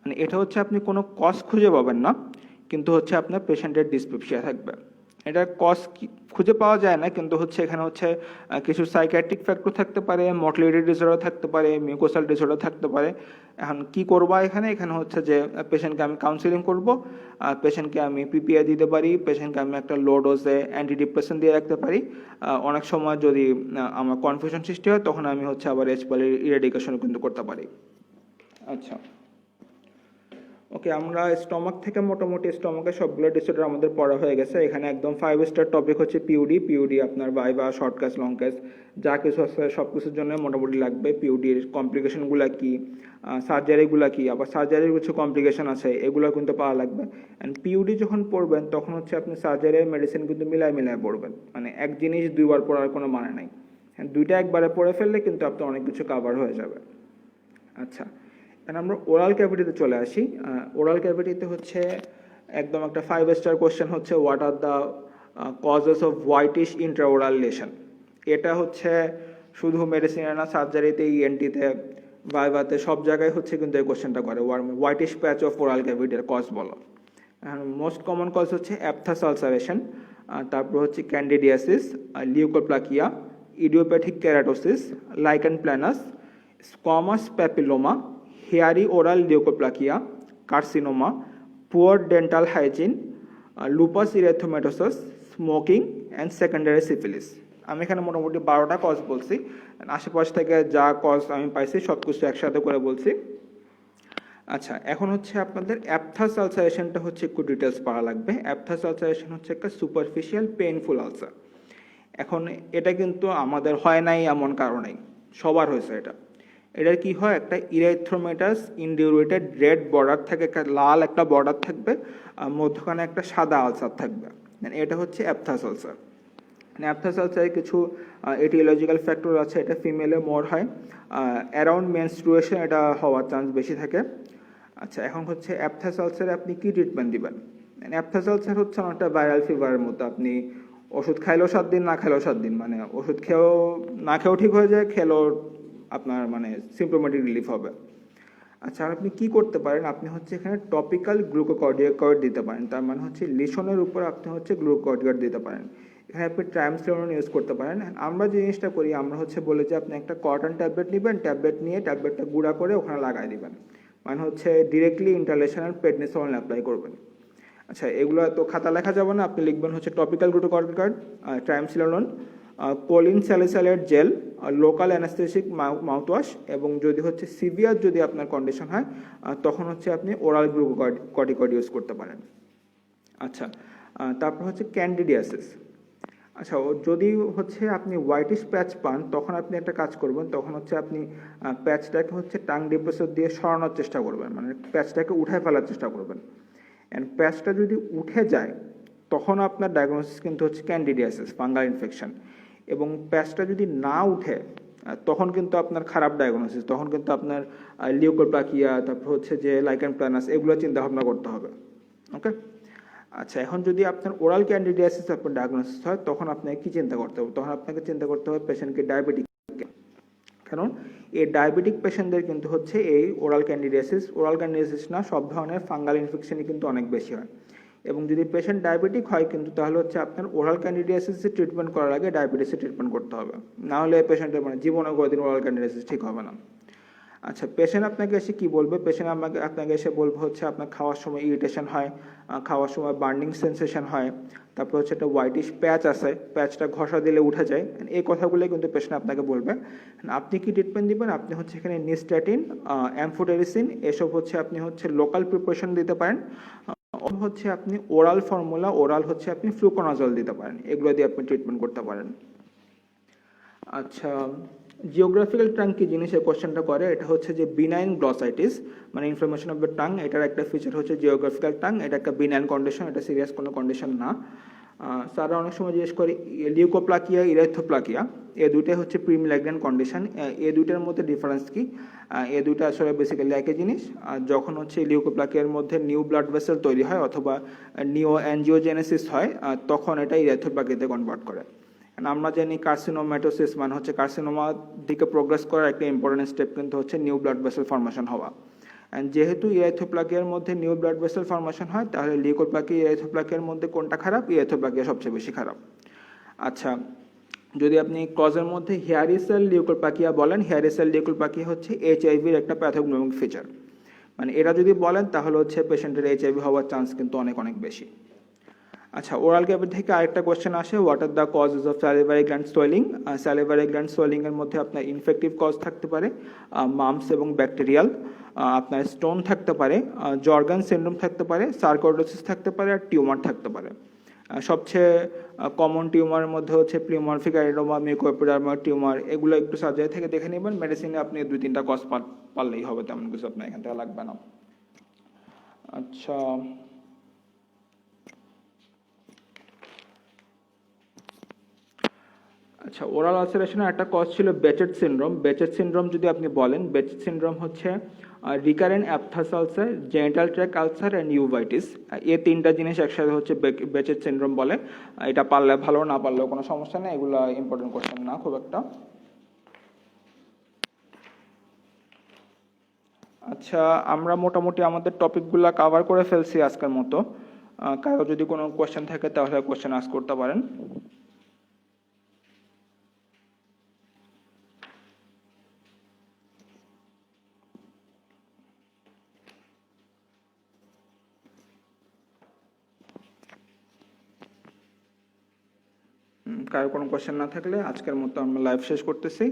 মানে এটা হচ্ছে আপনি কোনো কজ খুঁজে পাবেন না, কিন্তু হচ্ছে আপনার পেশেন্টের ডিসপেপসিয়া থাকবে। এটার কজ খুঁজে পাওয়া যায় না, কিন্তু হচ্ছে এখানে হচ্ছে কিছু সাইকিয়াট্রিক ফ্যাক্টর থাকতে পারে, মোটিলিটি ডিসঅর্ডার থাকতে পারে, মিউকোসাল ডিসঅর্ডার থাকতে পারে। এখন কি করবা এখানে হচ্ছে যে পেশেন্টকে আমি কাউন্সিলিং করব, পেশেন্টকে আমি পিপিআই দিতে পারি, পেশেন্টকে আমি একটা লো ডোজে অ্যান্টিডিপ্রেশন দিয়ে রাখতে পারি। অনেক সময় যদি আমার কনফিউশন সৃষ্টি হয় তখন আমি হচ্ছে আবার H. pylori ইরেডিকেশনও কিন্তু করতে পারি। আচ্ছা, ওকে, আমরা স্টমাক থেকে মোটামুটি স্টমাকের সবগুলো ডিসঅর্ডার আমাদের পড়া হয়ে গেছে। এখানে একদম 5 স্টার টপিক হচ্ছে পিউডি আপনার viva, short cash, long cash যা কিছু আছে সব কিছুর জন্য মোটামুটি লাগবে। পিউডির কমপ্লিকেশনগুলো কি, সার্জারিগুলো কি, আবার সার্জারির কিছু কমপ্লিকেশন আছে, এগুলো কিন্তু পাওয়া লাগবে। অ্যান্ড পিউডি যখন পড়বেন তখন হচ্ছে আপনি সার্জারির মেডিসিন কিন্তু মিলাই পড়বেন, মানে এক জিনিস দুইবার পড়ার কোনো মানে নাই। দুইটা একবারে পড়ে ফেললে কিন্তু আপনার অনেক কিছু কাভার হয়ে যাবে। আচ্ছা, আমরা ওরাল ক্যাভিটিতে চলে আসি। ওরাল ক্যাভিটিতে হচ্ছে একদম একটা 5 স্টার কোশ্চেন হচ্ছে what are the causes of whitish intraoral lesion. এটা হচ্ছে শুধু মেডিসিনে না, সার্জারিতে, ইএনটিতে, ভাইভাতে সব জায়গায় হচ্ছে কিন্তু এই কোশ্চেনটা করে, হোয়াইটিশ প্যাচ অফ ওরাল ক্যাভিটির কজ বলো। মোস্ট কমন কজ হচ্ছে অ্যাপথাস আলসারেশন, তারপর হচ্ছে candidiasis, leukoplakia, idiopathic keratosis, lichen planus, squamous papilloma, hairy oral leukoplakia, carcinoma, poor dental hygiene, lupus erythematosus, smoking and secondary syphilis. আমি এখানে মোটামুটি 12টা cause বলছি, আশেপাশ থেকে যা কজ আমি পাইছি সব কিছু একসাথে করে বলছি। আচ্ছা, এখন হচ্ছে আপনাদের অ্যাপথাস আলসারেশনটা হচ্ছে একটু ডিটেলস পড়া লাগবে। অ্যাপথাস আলসারেশন হচ্ছে একটা সুপারফিশিয়াল পেইনফুল আলসার। এখন এটা কিন্তু আমাদের হয় নাই এমন কারণেই, সবার হয়েছে এটা। এটার কি হয়, একটা ইরাইথ্রোমেটাস ইনডিউরেটেড রেড বর্ডার থাকে, একটা লাল একটা বর্ডার থাকবে, আর মধ্যখানে একটা সাদা আলসার থাকবে। এটা হচ্ছে অ্যাপথাস আলসার। অ্যাপথাস আলসারে কিছু এটিওলজিক্যাল ফ্যাক্টর আছে। এটা ফিমেলে মোর হয়, অ্যারাউন্ড মেনস্ট্রুয়েশন এটা হওয়ার চান্স বেশি থাকে। আচ্ছা, এখন হচ্ছে অ্যাপথাস আলসারে আপনি কি ট্রিটমেন্ট দিবেন? অ্যাপথাস আলসার হচ্ছে অনেকটা ভাইরাল ফিভারের মতো, আপনি ওষুধ খাইলেও 7 দিন, না খাইলেও 7 দিন, মানে ওষুধ খেয়েও না খেয়েও ঠিক হয়ে যায়, খেলেও আপনার মানে সিম্পটোমেটিক রিলিফ হবে। আচ্ছা, আর আপনি কি করতে পারেন, আপনি হচ্ছে এখানে টপিক্যাল গ্লুকোকর্টিকয়েড দিতে পারেন। তার মানে হচ্ছে লিশনের উপর আপনি হচ্ছে গ্লুকোকর্টিকয়েড দিতে পারেন। এখানে আপনি ট্রাইমস্টেরন ইউজ করতে পারেন। আমরা যে জিনিসটা করি, আমরা হচ্ছে বলে যে আপনি একটা কটন ট্যাবলেট নেবেন, ট্যাবলেট নিয়ে ট্যাবলেটটা গুঁড়া করে ওখানে লাগাই দিবেন, মানে হচ্ছে ডিরেক্টলি ইন্টারলেশনাল প্রেডনিসোলন অ্যাপ্লাই করবেন। আচ্ছা, এগুলো তো খাতা লেখা যাবে না, আপনি লিখবেন হচ্ছে topical glucocorticoid, triamcinolone, choline salicylate gel, local anaesthetic mouthwash, এবং যদি হচ্ছে সিভিয়ার যদি আপনার কন্ডিশন হয় তখন হচ্ছে আপনি ওরাল গ্লুকোকর্টিকয়েড ইউজ করতে পারেন। আচ্ছা, তারপর হচ্ছে ক্যান্ডিডিয়াসিস। আচ্ছা, যদি হচ্ছে আপনি হোয়াইটিশ প্যাচ পান তখন আপনি একটা কাজ করবেন, তখন হচ্ছে আপনি প্যাচটাকে হচ্ছে টাং ডিপ্রেসর দিয়ে সরানোর চেষ্টা করবেন, মানে প্যাচটাকে উঠায় ফেলার চেষ্টা করবেন। অ্যান্ড প্যাচটা যদি উঠে যায় তখন আপনার ডায়াগনোসিস কিন্তু হচ্ছে ক্যান্ডিডিয়াসিস, ফাঙ্গাল ইনফেকশন। এবং প্যাচটা যদি না উঠে তখন কিন্তু আপনার খারাপ ডায়াগনোসিস, তখন কিন্তু আপনার লিউকোপ্লাকিয়া, তারপর হচ্ছে যে লাইকেন প্ল্যানাস, এগুলো চিন্তা ভাবনা করতে হবে। ওকে। আচ্ছা, এখন যদি আপনার ওরাল ক্যান্ডিডিয়াসিস আপনার ডায়াগনোসিস হয় তখন আপনাকে কি চিন্তা করতে হবে? তখন আপনাকে চিন্তা করতে হবে পেশেন্টকে ডায়াবেটিক, কারণ এই ডায়াবেটিক পেশেন্টদের কিন্তু হচ্ছে এই ওরাল ক্যান্ডিডিয়াসিস না, সব ধরনের ফাঙ্গাল ইনফেকশনই কিন্তু অনেক বেশি হয়। এবং যদি পেশেন্ট ডায়াবেটিক হয় কিন্তু তাহলে হচ্ছে আপনার ওরাল ক্যান্ডিডিয়াসিসের ট্রিটমেন্ট করার আগে ডায়াবেটিসের ট্রিটমেন্ট করতে হবে, না হলে পেশেন্টের মানে জীবনে কোনোদিন ওরাল ক্যান্ডিডিয়াসিস ঠিক হবে না। আচ্ছা, পেশেন্ট আপনাকে এসে কি বলবে? পেশেন্ট আপনাকে এসে বলবে হচ্ছে আপনার খাওয়ার সময় ইরিটেশন হয়, খাওয়ার সময় বার্নিং সেন্সেশন হয়, তারপর হচ্ছে একটা হোয়াইটিশ প্যাচ আছে, প্যাচটা ঘষা দিলে উঠে যায়, এই কথাগুলোই কিন্তু পেশেন্ট আপনাকে বলবে। আপনি কি ট্রিটমেন্ট দিবেন? আপনি হচ্ছে এখানে নিস্ট্যাটিন, অ্যামফোটেরিসিন, এসব হচ্ছে আপনি হচ্ছে লোকাল প্রিপারেশন দিতে পারেন, হচ্ছে আপনি ওরাল ফর্মুলা, ওরাল হচ্ছে আপনি ফ্লুকোনাজল দিতে পারেন, এগুলো দিয়ে আপনি ট্রিটমেন্ট করতে পারেন। আচ্ছা, জিওগ্রাফিক্যাল টাং কি জিনিসের কোশ্চেনটা করে, এটা হচ্ছে যে বিনাইন গ্লসাইটিস, মানে ইনফ্লামেশন অফ দ্য টাং, এটার একটা ফিচার হচ্ছে জিওগ্রাফিক্যাল টাং, এটা একটা বিনাইন কন্ডিশন, এটা সিরিয়াস কোনো কন্ডিশন না। স্যার অনেক সময় জিজ্ঞেস করে লিউকোপ্লাকিয়া, ইরাইথ্রোপ্লাকিয়া, এই দুইটাই হচ্ছে প্রিমিলাগ্রেন্ট কন্ডিশন, এই দুইটার মধ্যে ডিফারেন্স কি? এই দুইটা আসলে বেসিক্যালি একই জিনিস। যখন হচ্ছে লিউকোপ্লাকিয়ার মধ্যে নিউ ব্লাড ভেসেল তৈরি হয় অথবা নিও অ্যাঞ্জিওজেনেসিস হয় তখন এটা ইরাইথ্রোপ্লাকিয়াতে কনভার্ট করে। আমরা জানি কার্সিনোম্যাটোসিস মানে হচ্ছে কার্সিনোমার দিকে প্রোগ্রেস করার একটা ইম্পর্টেন্ট স্টেপ কিন্তু হচ্ছে নিউ ব্লাড ভেসেল ফর্মেশন হওয়া। অ্যান্ড যেহেতু ইরাইথ্রোপ্লাকিয়ার মধ্যে নিউ ব্লাড ভেসেল ফর্মেশন হয়, তাহলে লিউকোপ্লাকিয়া ইরাইথ্রোপ্লাকিয়ার মধ্যে কোনটা খারাপ? ইরাইথ্রোপ্লাকিয়া সবচেয়ে বেশি খারাপ। আচ্ছা, যদি আপনি কজের মধ্যে হেয়ারি সেল লিউকোপ্লাকিয়া বলেন, হেয়ারি সেল লিউকোপ্লাকিয়া হচ্ছে এইচআইভির একটা প্যাথোগনোমিক ফিচার, মানে এটা যদি বলেন তাহলে হচ্ছে পেশেন্টের এইচআইভি হওয়ার চান্স কিন্তু অনেক অনেক বেশি। আচ্ছা, ওরাল ক্যাভিটি থেকে আরেকটা কোয়েশ্চেন আসে, what are the causes of salivary gland swelling? Salivary gland swelling এর মধ্যে আপনার ইনফেক্টিভ কজ থাকতে পারে, মাম্পস এবং ব্যাকটেরিয়াল, আপনার স্টোন থাকতে পারে, জর্গান সিন্ড্রোম থাকতে পারে, সার্কোইডোসিস থাকতে পারে, আর টিউমার থাকতে পারে। সবচেয়ে কমন টিউমারের মধ্যে হচ্ছে প্লিউমরফিক অ্যাডিনোমা, মিউকোএপিডার্মা টিউমার, এগুলো একটু সার্জারি থেকে দেখে নেবেন, মেডিসিনে আপনি 2-3টা কজ পারলেই হবে, তেমন কিছু আপনার এখান থেকে লাগবে না। আচ্ছা, আচ্ছা, ওরাল আলসারেশনের একটা কজ ছিল বেচেট সিনড্রোম। বেচেট সিনড্রোম যদি আপনি বলেন, বেচেট সিনড্রোম হচ্ছে recurrent aphthous ulcer, genital tract ulcer and uveitis, এই 3টা জিনিস একসাথে হচ্ছে বেচেট সিনড্রোম বলে। এটা পারলে ভালো, না পারলেও কোনো সমস্যা নেই, এগুলো ইম্পর্টেন্ট কোশ্চেন না খুব একটা। আচ্ছা, আমরা মোটামুটি আমাদের টপিকগুলো কভার করে ফেলছি আজকের মতো। কারো যদি কোনো কোশ্চেন থাকে তাহলে কোশ্চেন আস্ক করতে পারেন। কারো কোনো কোশ্চেন না থাকলে আজকের মতো আমরা লাইভ শেষ করতেছি।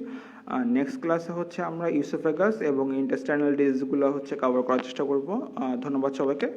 নেক্সট ক্লাসে হচ্ছে আমরা ইউসোফেগাস এবং ইন্টেস্টাইনাল ডিজিজগুলো হচ্ছে কভার করার চেষ্টা করব। ধন্যবাদ সবাইকে।